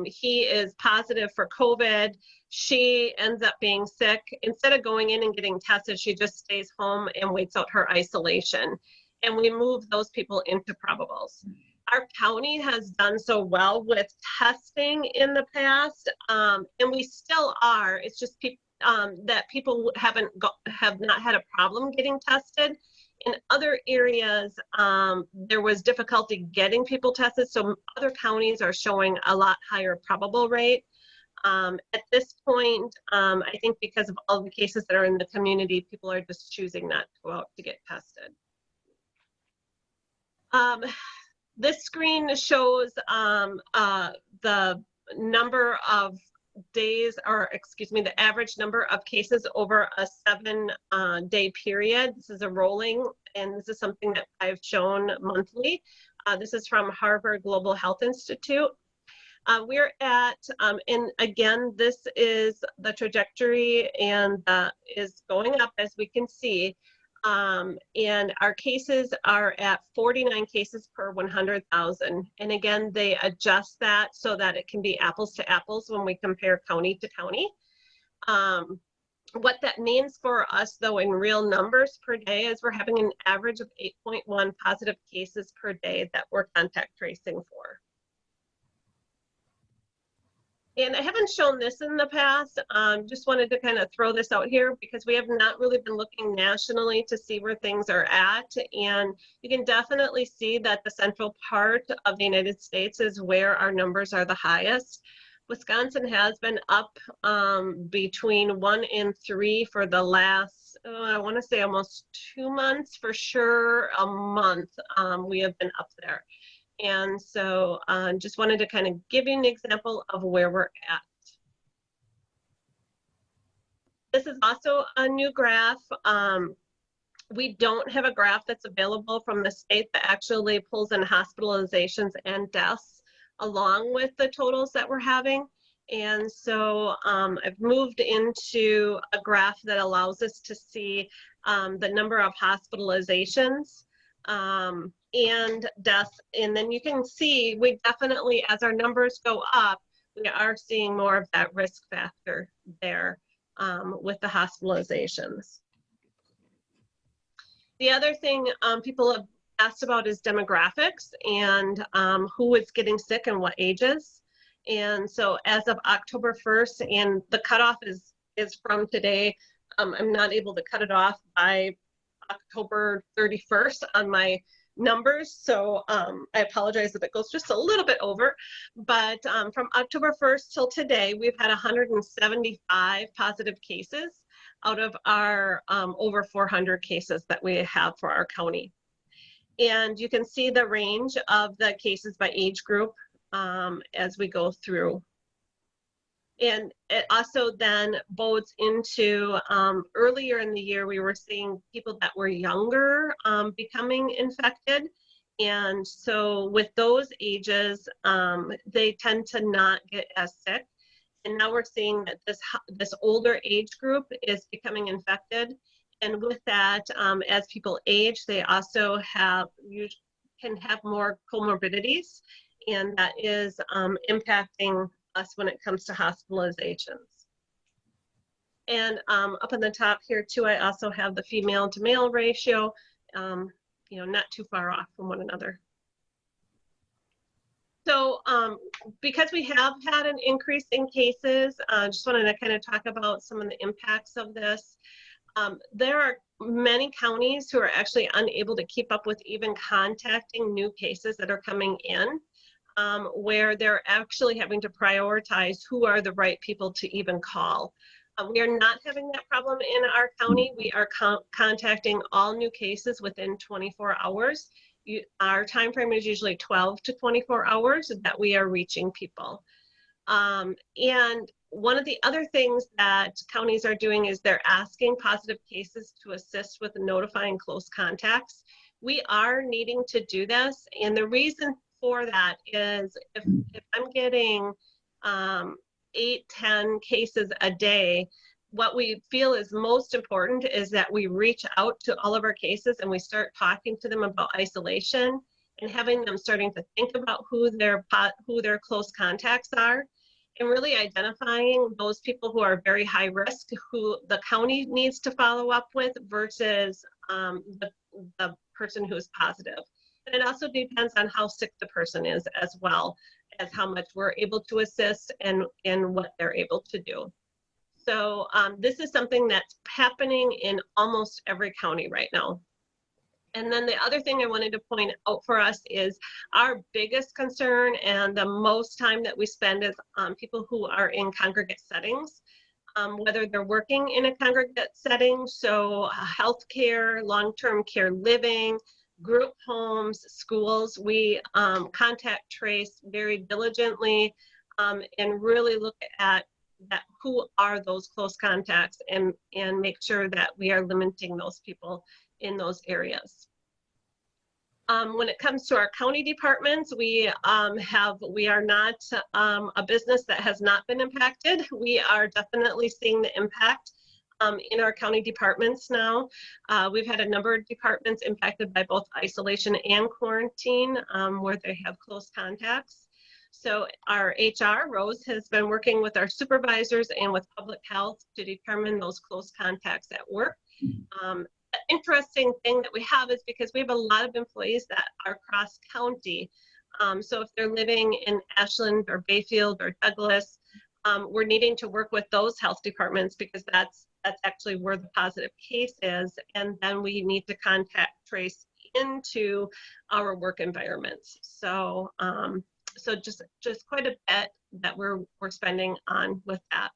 He is positive for COVID. She ends up being sick. Instead of going in and getting tested, she just stays home and waits out her isolation. And we move those people into probables. Our county has done so well with testing in the past, and we still are. It's just that people have not had a problem getting tested. In other areas, there was difficulty getting people tested, so other counties are showing a lot higher probable rate. At this point, I think because of all the cases that are in the community, people are just choosing not to go out to get tested. This screen shows the number of days, or excuse me, the average number of cases over a 7-day period. This is a rolling, and this is something that I've shown monthly. This is from Harvard Global Health Institute. We're at, and again, this is the trajectory and is going up as we can see. And our cases are at 49 cases per 100,000. And again, they adjust that so that it can be apples to apples when we compare county to county. What that means for us, though, in real numbers per day is we're having an average of 8.1 positive cases per day that we're contact tracing for. And I haven't shown this in the past, just wanted to kind of throw this out here because we have not really been looking nationally to see where things are at. And you can definitely see that the central part of the United States is where our numbers are the highest. Wisconsin has been up between 1 and 3 for the last, I want to say almost 2 months, for sure a month. We have been up there. And so just wanted to kind of give you an example of where we're at. This is also a new graph. We don't have a graph that's available from the state that actually pulls in hospitalizations and deaths along with the totals that we're having. And so I've moved into a graph that allows us to see the number of hospitalizations and deaths. And then you can see we definitely, as our numbers go up, we are seeing more of that risk factor there with the hospitalizations. The other thing people have asked about is demographics and who is getting sick and what ages. And so as of October 1st, and the cutoff is from today, I'm not able to cut it off by October 31st on my numbers, so I apologize if it goes just a little bit over, but from October 1st till today, we've had 175 positive cases out of our over 400 cases that we have for our county. And you can see the range of the cases by age group as we go through. And it also then bodes into earlier in the year, we were seeing people that were younger becoming infected. And so with those ages, they tend to not get as sick. And now we're seeing that this older age group is becoming infected. And with that, as people age, they also can have more comorbidities. And that is impacting us when it comes to hospitalizations. And up on the top here too, I also have the female to male ratio, not too far off from one another. So because we have had an increase in cases, just wanted to kind of talk about some of the impacts of this. There are many counties who are actually unable to keep up with even contacting new cases that are coming in. Where they're actually having to prioritize who are the right people to even call. We are not having that problem in our county. We are contacting all new cases within 24 hours. Our time frame is usually 12 to 24 hours that we are reaching people. And one of the other things that counties are doing is they're asking positive cases to assist with notifying close contacts. We are needing to do this, and the reason for that is if I'm getting 8-10 cases a day, what we feel is most important is that we reach out to all of our cases and we start talking to them about isolation and having them starting to think about who their close contacts are, and really identifying those people who are very high risk, who the county needs to follow up with versus the person who is positive. And it also depends on how sick the person is as well as how much we're able to assist and what they're able to do. So this is something that's happening in almost every county right now. And then the other thing I wanted to point out for us is our biggest concern and the most time that we spend is on people who are in congregate settings, whether they're working in a congregate setting, so healthcare, long-term care living, group homes, schools. We contact trace very diligently and really look at who are those close contacts and make sure that we are limiting those people in those areas. When it comes to our county departments, we are not a business that has not been impacted. We are definitely seeing the impact in our county departments now. We've had a number of departments impacted by both isolation and quarantine, where they have close contacts. So our HR, Rose, has been working with our supervisors and with public health to determine those close contacts at work. Interesting thing that we have is because we have a lot of employees that are cross-county. So if they're living in Ashland or Bayfield or Douglas, we're needing to work with those health departments because that's actually where the positive case is. And then we need to contact trace into our work environments. So, so just quite a bit that we're spending on with that.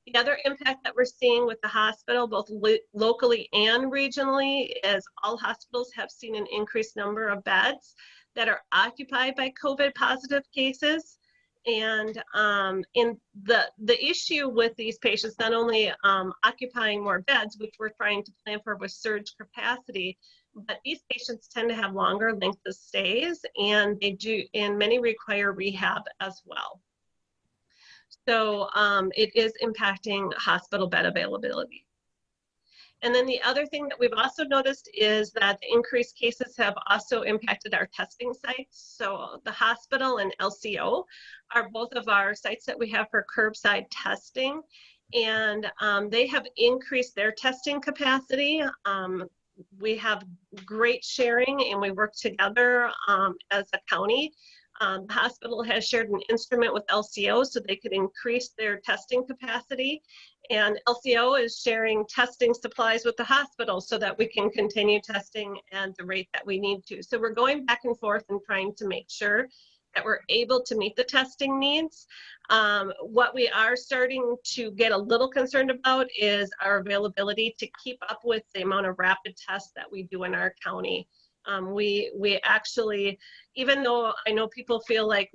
The other impact that we're seeing with the hospital, both locally and regionally, is all hospitals have seen an increased number of beds that are occupied by COVID positive cases. And in the issue with these patients, not only occupying more beds, which we're trying to plan for with surge capacity, but these patients tend to have longer length of stays, and many require rehab as well. So it is impacting hospital bed availability. And then the other thing that we've also noticed is that the increased cases have also impacted our testing sites. So the hospital and LCO are both of our sites that we have for curbside testing, and they have increased their testing capacity. We have great sharing and we work together as a county. The hospital has shared an instrument with LCO so they could increase their testing capacity. And LCO is sharing testing supplies with the hospital so that we can continue testing at the rate that we need to. So we're going back and forth and trying to make sure that we're able to meet the testing needs. What we are starting to get a little concerned about is our availability to keep up with the amount of rapid tests that we do in our county. We actually, even though I know people feel like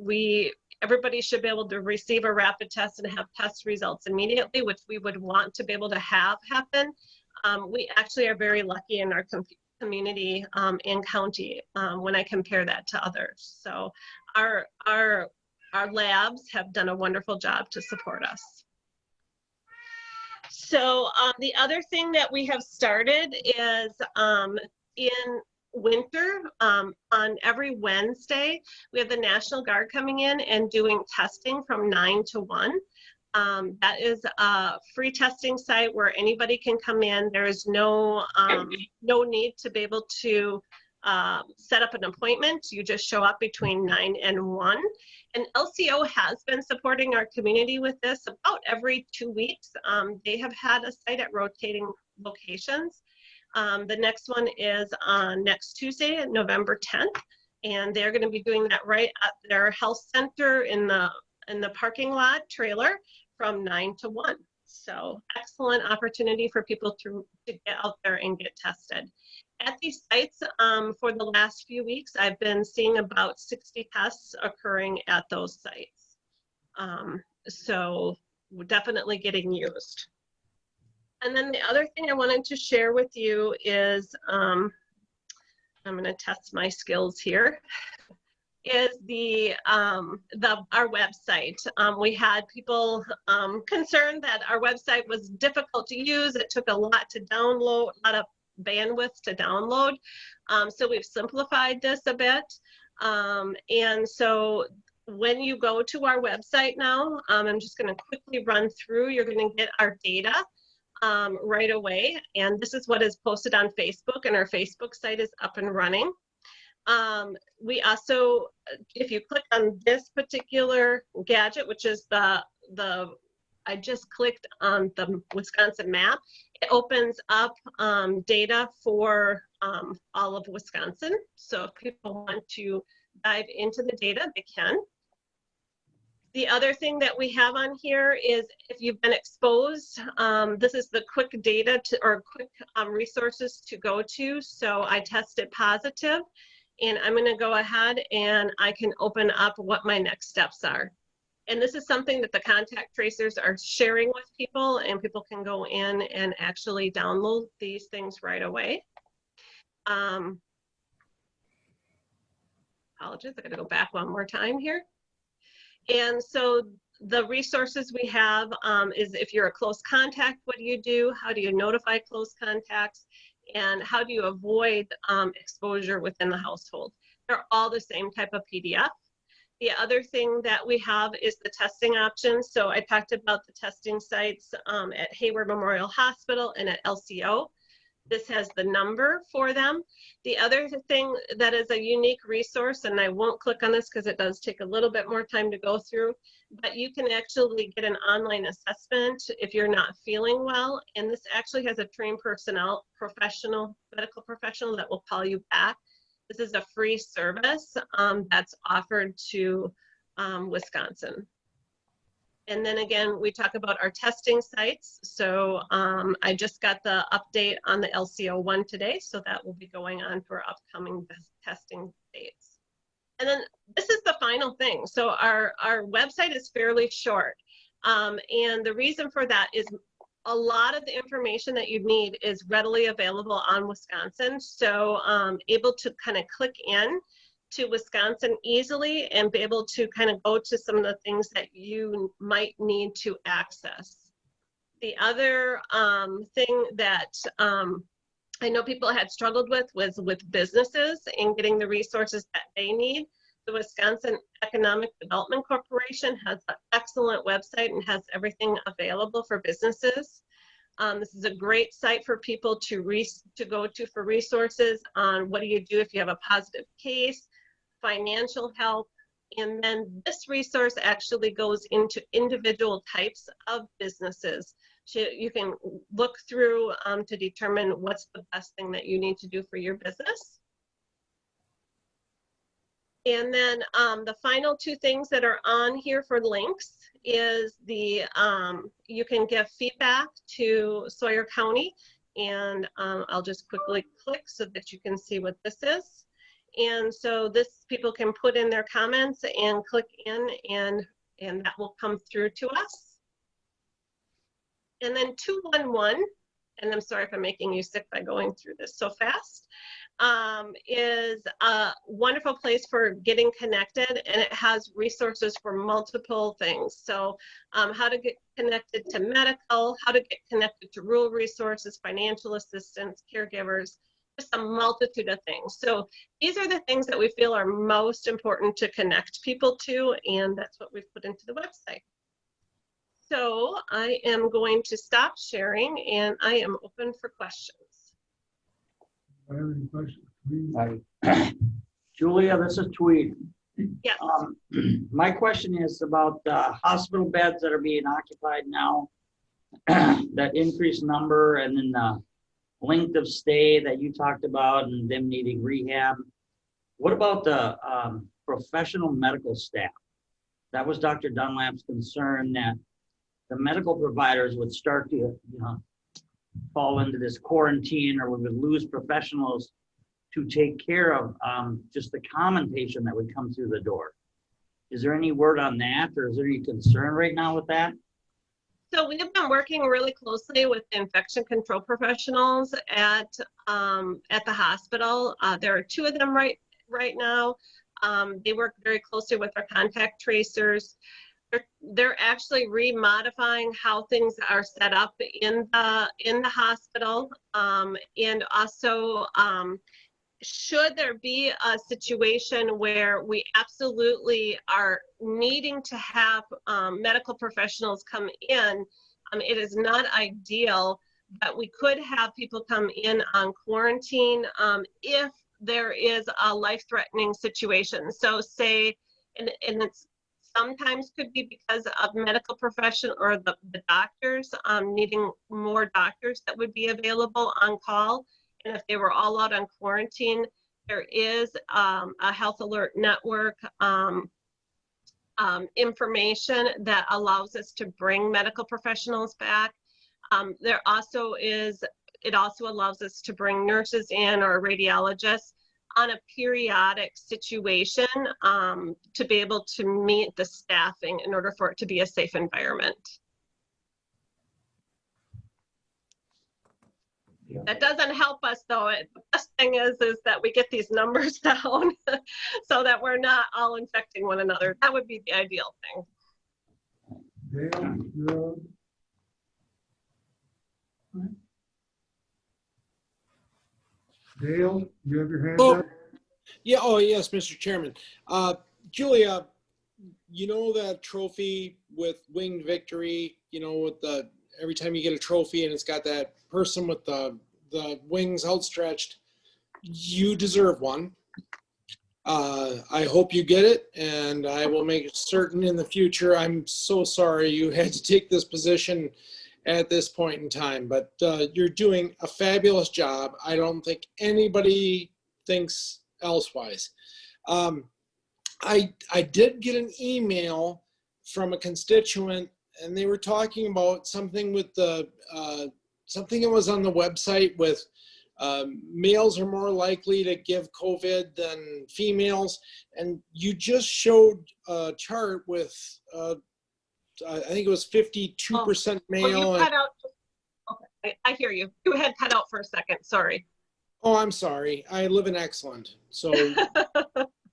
everybody should be able to receive a rapid test and have test results immediately, which we would want to be able to have happen, we actually are very lucky in our community and county when I compare that to others. So our labs have done a wonderful job to support us. So the other thing that we have started is in winter, on every Wednesday, we have the National Guard coming in and doing testing from 9 to 1. That is a free testing site where anybody can come in. There is no need to be able to set up an appointment. You just show up between 9 and 1. And LCO has been supporting our community with this about every 2 weeks. They have had a site at rotating locations. The next one is on next Tuesday, November 10th, and they're going to be doing that right at their health center in the parking lot trailer from 9 to 1. So excellent opportunity for people to get out there and get tested. At these sites, for the last few weeks, I've been seeing about 60 tests occurring at those sites. So we're definitely getting used. And then the other thing I wanted to share with you is, I'm going to test my skills here, is our website. We had people concerned that our website was difficult to use. It took a lot to download, a lot of bandwidth to download. So we've simplified this a bit. And so when you go to our website now, I'm just going to quickly run through. You're going to get our data right away. And this is what is posted on Facebook, and our Facebook site is up and running. We also, if you click on this particular gadget, which is I just clicked on the Wisconsin map, it opens up data for all of Wisconsin. So if people want to dive into the data, they can. The other thing that we have on here is if you've been exposed, this is the quick data or quick resources to go to. So I tested positive, and I'm going to go ahead and I can open up what my next steps are. And this is something that the contact tracers are sharing with people, and people can go in and actually download these things right away. apologize, I gotta go back one more time here. And so the resources we have is if you're a close contact, what do you do? How do you notify close contacts? And how do you avoid exposure within the household? They're all the same type of PDF. The other thing that we have is the testing options. So I talked about the testing sites at Hayward Memorial Hospital and at LCO. This has the number for them. The other thing that is a unique resource, and I won't click on this because it does take a little bit more time to go through, but you can actually get an online assessment if you're not feeling well. And this actually has a trained medical professional that will call you back. This is a free service that's offered to Wisconsin. And then again, we talk about our testing sites. So I just got the update on the LCO one today, so that will be going on for upcoming testing dates. And then this is the final thing. So our website is fairly short. And the reason for that is a lot of the information that you need is readily available on Wisconsin. So able to kind of click in to Wisconsin easily and be able to kind of go to some of the things that you might need to access. The other thing that I know people had struggled with was with businesses and getting the resources that they need. The Wisconsin Economic Development Corporation has an excellent website and has everything available for businesses. This is a great site for people to go to for resources on what do you do if you have a positive case, financial help, and then this resource actually goes into individual types of businesses. So you can look through to determine what's the best thing that you need to do for your business. And then the final two things that are on here for links is the, you can give feedback to Sawyer County, and I'll just quickly click so that you can see what this is. And so this, people can put in their comments and click in, and that will come through to us. And then 211, and I'm sorry if I'm making you sick by going through this so fast, is a wonderful place for getting connected, and it has resources for multiple things. So how to get connected to medical, how to get connected to rural resources, financial assistance, caregivers, just a multitude of things. So these are the things that we feel are most important to connect people to, and that's what we've put into the website. So I am going to stop sharing, and I am open for questions. I have any questions? Hi. Julia, this is Tweed. Yes. My question is about the hospital beds that are being occupied now, that increased number, and then the length of stay that you talked about and them needing rehab. What about the professional medical staff? That was Dr. Dunlap's concern, that the medical providers would start to, fall into this quarantine, or we would lose professionals to take care of just the common patient that would come through the door. Is there any word on that, or is there any concern right now with that? So we have been working really closely with infection control professionals at the hospital. There are 2 of them right now. They work very closely with our contact tracers. They're actually remodifying how things are set up in the hospital, and also should there be a situation where we absolutely are needing to have medical professionals come in, it is not ideal, but we could have people come in on quarantine if there is a life-threatening situation. So say, and it's sometimes could be because of medical profession or the doctors needing more doctors that would be available on call. And if they were all out on quarantine, there is a health alert network information that allows us to bring medical professionals back. There also is, it also allows us to bring nurses in or radiologists on a periodic situation to be able to meet the staffing in order for it to be a safe environment. That doesn't help us though. The best thing is that we get these numbers down so that we're not all infecting one another. That would be the ideal thing. Dale, you're on. Dale, you have your hand Oh, up? yeah. Oh, yes, Mr. Chairman. Julia, you know that trophy with Winged Victory, you know, with the, every time you get a trophy and it's got that person with the wings outstretched, you deserve one. I hope you get it, and I will make certain in the future. I'm so sorry you had to take this position at this point in time, but you're doing a fabulous job. I don't think anybody thinks elsewise. I did get an email from a constituent, and they were talking about something with the something that was on the website with males are more likely to give COVID than females, and you just showed a chart with I think it was 52% male. Oh, you cut out. Okay, I hear you. You had cut out for a second. Sorry. Oh, I'm sorry. I live in Exland, so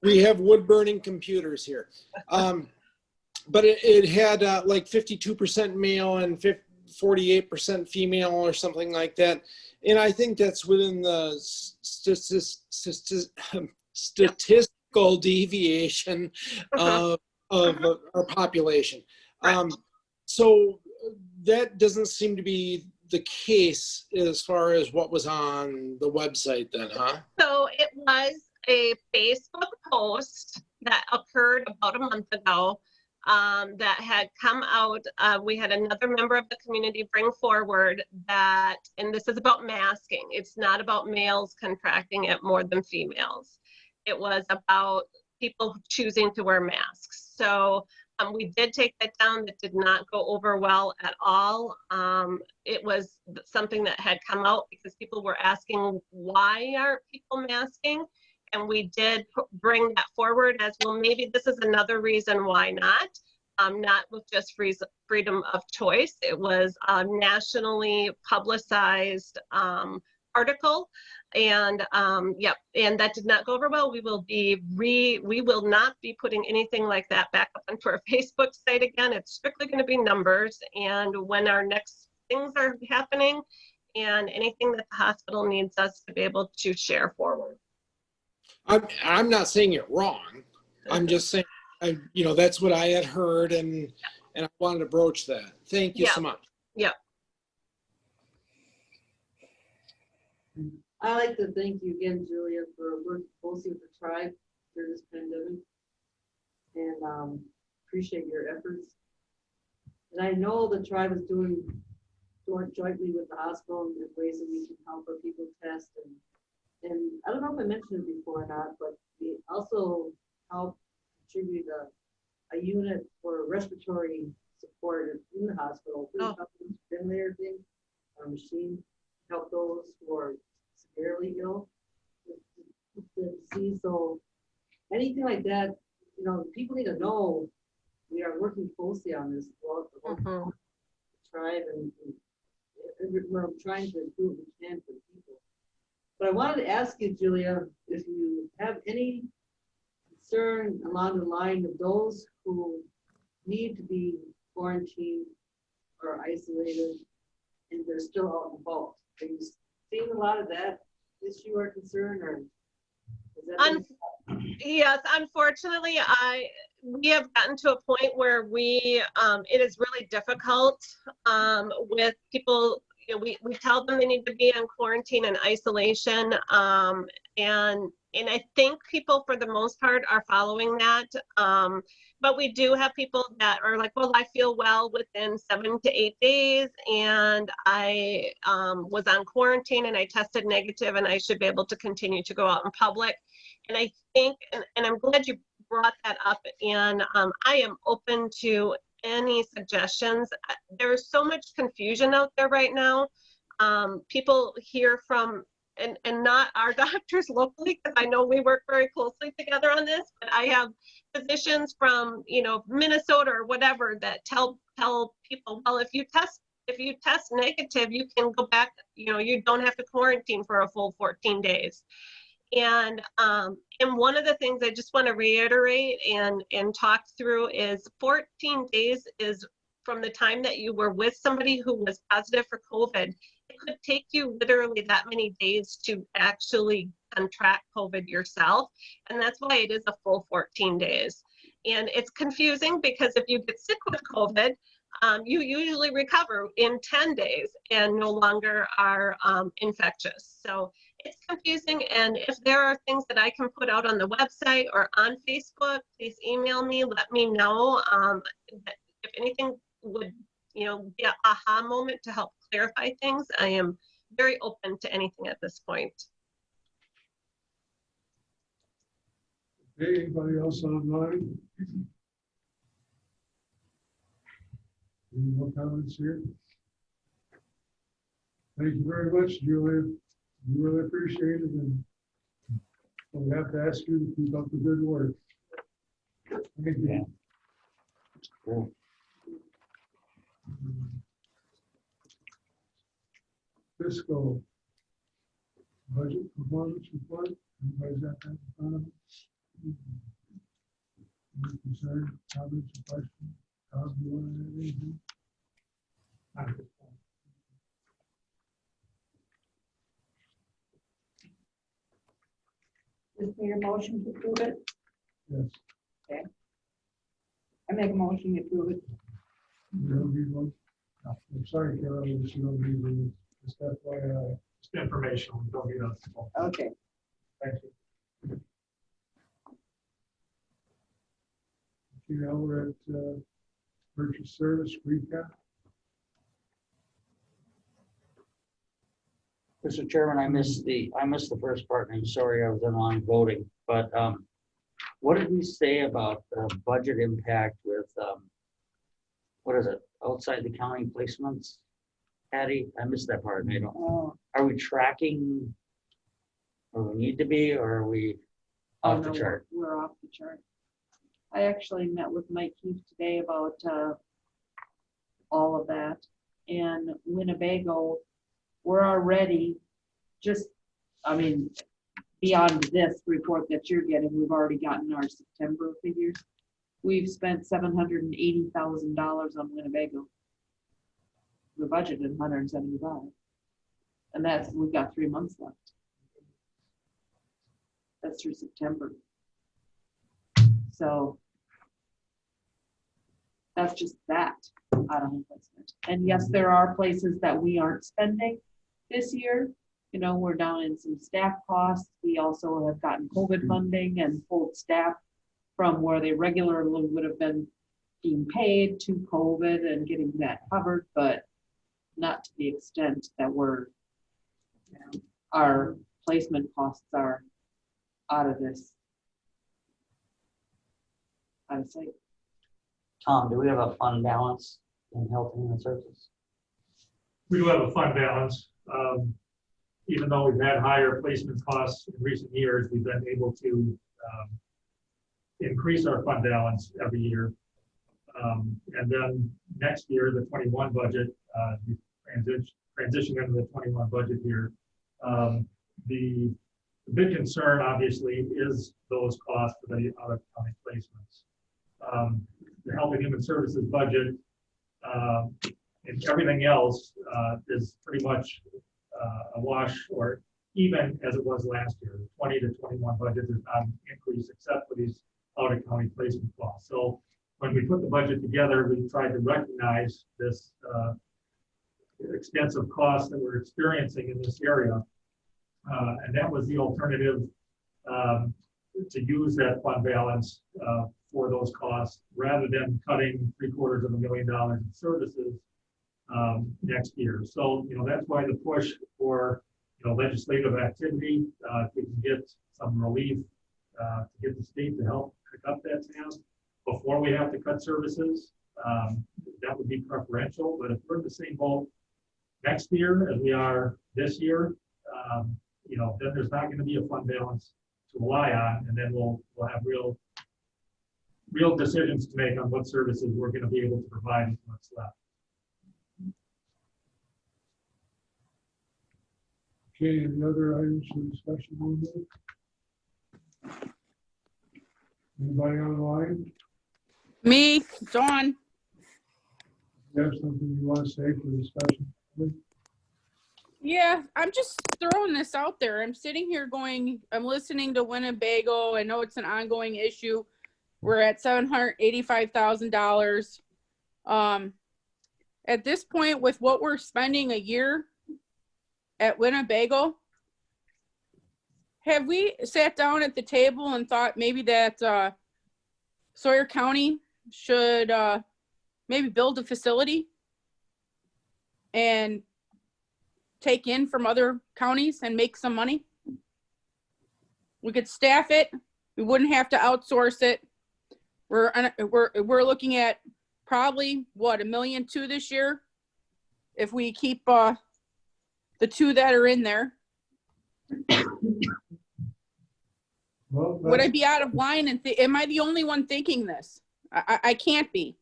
we have wood burning computers here. But it had like 52% male and 48% female or something like that. And I think that's within the statistical deviation of our population. So that doesn't seem to be the case as far as what was on the website then, huh? So it was a Facebook post that occurred about a month ago that had come out. We had another member of the community bring forward that, and this is about masking. It's not about males contracting it more than females. It was about people choosing to wear masks. So we did take that down. That did not go over well at all. It was something that had come out because people were asking, why aren't people masking? And we did bring that forward as, well, maybe this is another reason why not. Not with just freedom of choice. It was a nationally publicized article. And yep, and that did not go over well. We will not be putting anything like that back up onto our Facebook site again. It's strictly going to be numbers and when our next things are happening and anything that the hospital needs us to be able to share forward. I'm not saying you're wrong. I'm just saying, that's what I had heard, and I wanted to broach that. Thank you so much. Yeah. I'd like to thank you again, Julia, for working closely with the tribe through this pandemic, and appreciate your efforts. And I know the tribe is doing jointly with the hospital in ways that we can help our people test. And I don't know if I mentioned it before or not, but we also help contribute a unit for respiratory support in the hospital. Ventilator thing, our machine, help those who are severely ill with the disease. So anything like that, people need to know we are working closely on this throughout the whole tribe, and we're trying to do what we can for people. But I wanted to ask you, Julia, if you have any concern along the line of those who need to be quarantined or isolated and they're still out and about. Are you seeing a lot of that issue or concern, or is that yes, unfortunately, we have gotten to a point where it is really difficult with people. We tell them they need to be on quarantine and isolation, and I think people for the most part are following that. But we do have people that are like, well, I feel well within 7 to 8 days, and I was on quarantine and I tested negative, and I should be able to continue to go out in public. And I think, and I'm glad you brought that up, and I am open to any suggestions. There's so much confusion out there right now. People hear from, and not our doctors locally, because I know we work very closely together on this, but I have physicians from, Minnesota or whatever that tell people, well, if you test if you test negative, you can go back, you don't have to quarantine for a full 14 days. And one of the things I just want to reiterate and talk through is 14 days is from the time that you were with somebody who was positive for COVID. It could take you literally that many days to actually contract COVID yourself. And that's why it is a full 14 days. And it's confusing because if you get sick with COVID, you usually recover in 10 days and no longer are infectious. So it's confusing. And if there are things that I can put out on the website or on Facebook, please email me, let me know. If anything would, be an aha moment to help clarify things, I am very open to anything at this point. Okay, anybody else online? Any more comments here? Thank you very much, Julia. We really appreciate it, and we have to ask you to keep up the good work. Thank you. Cool. Fiscal budget performance report. Everybody's got that in front of them? Any concern, comments, or questions? Tom, do you want to add anything? Is there a motion to approve it? Yes. Okay. I make a motion to approve it. You don't need one? No. I'm sorry, Carol, but you don't need one. Just FYI. Just informational, we don't need a. Okay. Thank you. Okay, now we're at purchase service recap. Mr. Chairman, I missed the first part, and I'm sorry I was on voting, but what did we say about the budget impact with, what is it, outside the county placements? Patty, I missed that part, and I don't, are we tracking where we need to be, or are we off the chart? We're off the chart. I actually met with Mike Keefe today about all of that, and Winnebago, we're already beyond this report that you're getting, we've already gotten our September figures. We've spent $780,000 on Winnebago. We budgeted 175, and we've got 3 months left. That's through September. So that's just that out of investment. And yes, there are places that we aren't spending this year. We're down in some staff costs. We also have gotten COVID funding and pulled staff from where they regularly would have been being paid to COVID and getting that covered, but not to the extent that our placement costs are out of sight. Tom, do we have a fund balance in Health and Human Services? We do have a fund balance. Even though we've had higher placement costs in recent years, we've been able to increase our fund balance every year. And then next year, the 21 budget, we transition into the 21 budget here. The big concern, obviously, is those costs for the out-of-county placements. The Health and Human Services budget and everything else is pretty much a wash, or even as it was last year. The 20 to 21 budget is not an increase except for these out-of-county placement costs. So when we put the budget together, we tried to recognize this extensive costs that we're experiencing in this area. And that was the alternative, to use that fund balance for those costs rather than cutting $750,000 in services next year. So, that's why the push for, legislative activity, if we can get some relief to get the state to help pick up that tab before we have to cut services, that would be preferential. But if we're in the same boat next year as we are this year, then there's not going to be a fund balance to rely on, and then we'll have real decisions to make on what services we're going to be able to provide and what's left. Okay, any other items for discussion on this? Anybody on the line? Me, Dawn. You have something you want to say for discussion? Yeah, I'm just throwing this out there. I'm sitting here going, I'm listening to Winnebago. I know it's an ongoing issue. We're at $785,000. At this point, with what we're spending a year at Winnebago, have we sat down at the table and thought maybe that Sawyer County should maybe build a facility and take in from other counties and make some money? We could staff it. We wouldn't have to outsource it. We're looking at probably what, $1.2 million this year if we keep the two that are in there. Well, Would I be out of line and am I the only one thinking this? I can't be.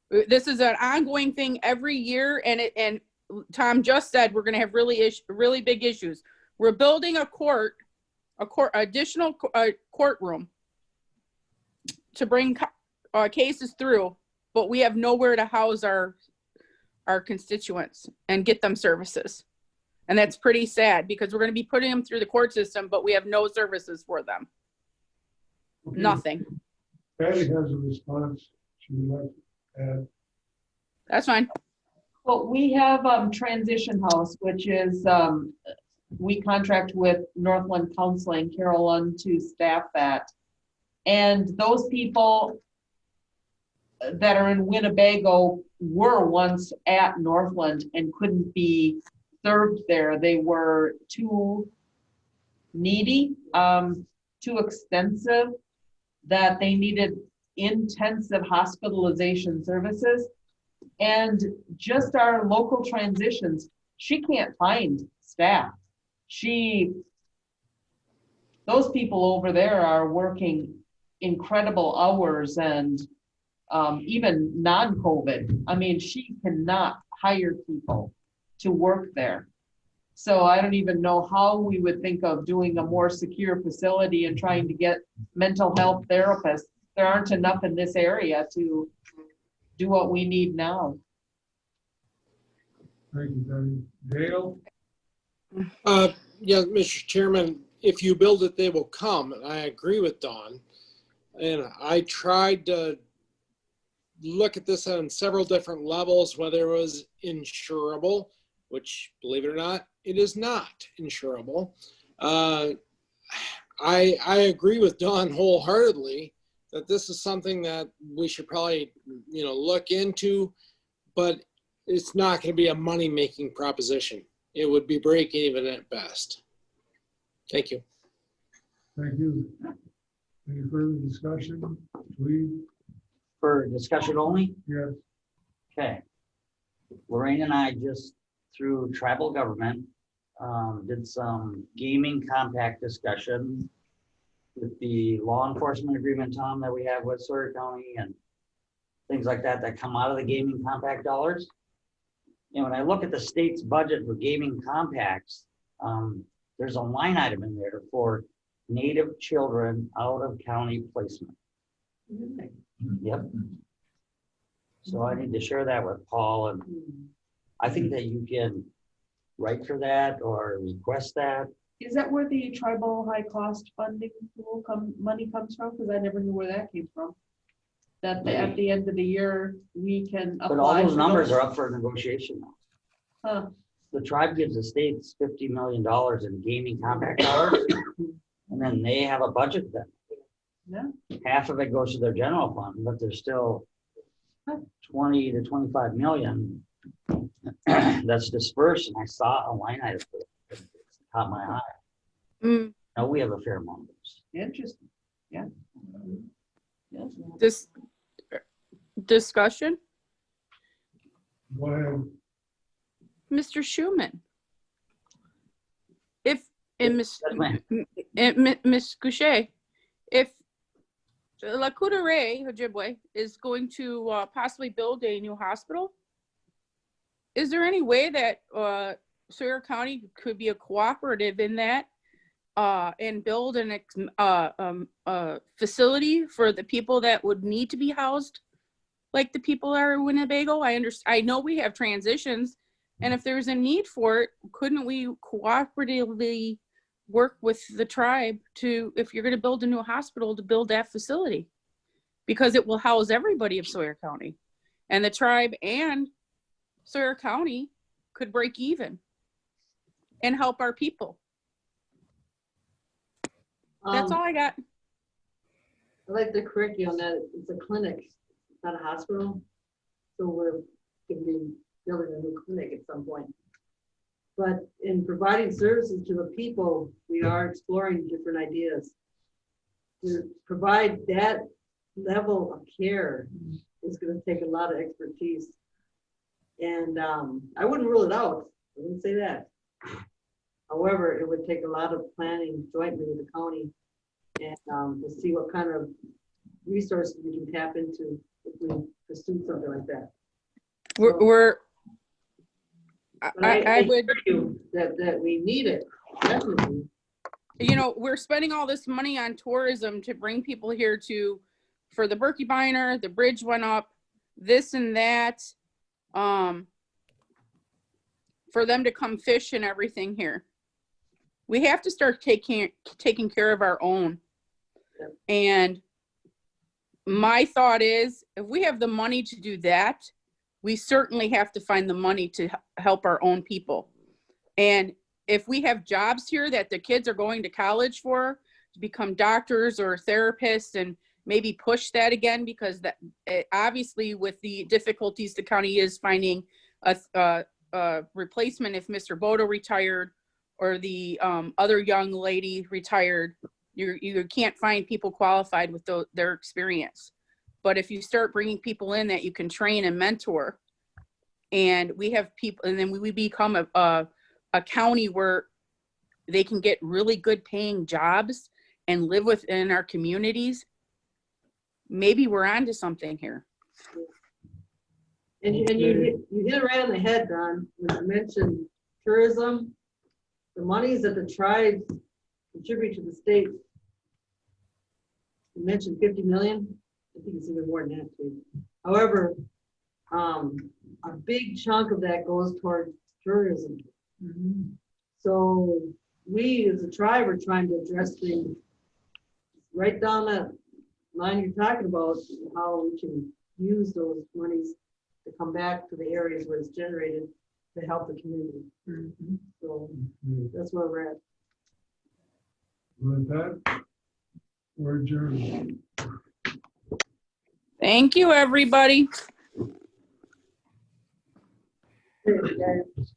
This is an ongoing thing every year, and Tom just said we're going to have really big issues. We're building additional courtroom to bring cases through, but we have nowhere to house our constituents and get them services. And that's pretty sad because we're going to be putting them through the court system, but we have no services for them. Okay. Nothing. Patty has a response she would like to add. That's fine. Well, we have Transition House, which is, we contract with Northland Counseling, Carolyn, to staff that. And those people that are in Winnebago were once at Northland and couldn't be served there. They were too needy, too extensive, that they needed intensive hospitalization services. And just our local transitions, she can't find staff. Those people over there are working incredible hours and even non-COVID. I mean, she cannot hire people to work there. So I don't even know how we would think of doing a more secure facility and trying to get mental health therapists. There aren't enough in this area to do what we need now. Thank you, Patty. Dale? Yeah, Mr. Chairman, if you build it, they will come. And I agree with Dawn. And I tried to look at this on several different levels, whether it was insurable, which, believe it or not, it is not insurable. I agree with Dawn wholeheartedly that this is something that we should probably, look into, but it's not going to be a money-making proposition. It would be break even at best. Thank you. Thank you. Any further discussion? Please? For discussion only? Yes. Okay. Lorraine and I just, through tribal government, did some gaming compact discussion with the law enforcement agreement, Tom, that we have with Sawyer County and things like that come out of the gaming compact dollars. And when I look at the state's budget for gaming compacts, there's a line item in there for Native children out of county placement. Yep. So I need to share that with Paul, and I think that you can write for that or request that. Is that where the tribal high cost funding pool money comes from? Because I never knew where that came from. That at the end of the year, we can apply. But all those numbers are up for negotiation now. Huh. The tribe gives the states $50 million in gaming compact dollars, and then they have a budget then. Yeah. Half of it goes to their general fund, but there's still 20 to 25 million that's dispersed, and I saw a line item for it. It's caught my eye. Now we have a fair amount of those. Interesting. Yeah. Yeah. This discussion, Go ahead. Mr. Schuman. Miss Goucher, if La Coudray Ojibwe is going to possibly build a new hospital, is there any way that Sawyer County could be a cooperative in that, and build a facility for the people that would need to be housed, like the people are in Winnebago. I know we have transitions, and if there's a need for it, couldn't we cooperatively work with the tribe to, if you're going to build a new hospital, to build that facility? Because it will house everybody of Sawyer County, and the tribe and Sawyer County could break even and help our people. That's all I got. I'd like to correct you on that. It's a clinic, it's not a hospital. So we're going to be building a new clinic at some point. But in providing services to the people, we are exploring different ideas. To provide that level of care is going to take a lot of expertise. And I wouldn't rule it out. I wouldn't say that. However, it would take a lot of planning jointly with the county and to see what kind of resources we can tap into if we pursue something like that. I would agree with you that we need it, definitely. You know, we're spending all this money on tourism to bring people here for the Berkey Biner, the bridge went up, this and that, for them to come fish and everything here. We have to start taking care of our own. Yep. And my thought is, if we have the money to do that, we certainly have to find the money to help our own people. And if we have jobs here that the kids are going to college for, to become doctors or therapists, and maybe push that again, because that obviously with the difficulties the county is finding a replacement if Mr. Bodo retired or the other young lady retired, you can't find people qualified with their experience. But if you start bringing people in that you can train and mentor, and we have people, and then we become a county where they can get really good paying jobs and live within our communities, maybe we're onto something here. And you hit it right on the head, Don, when you mentioned tourism. The monies that the tribes contribute to the state. You mentioned 50 million. I think it's even more than that too. However, a big chunk of that goes towards tourism. So we as a tribe are trying to address things right down that line you're talking about, how we can use those monies to come back to the areas where it's generated to help the community. So that's where we're at. With that, we're adjourned. Thank you, everybody. Thanks, guys.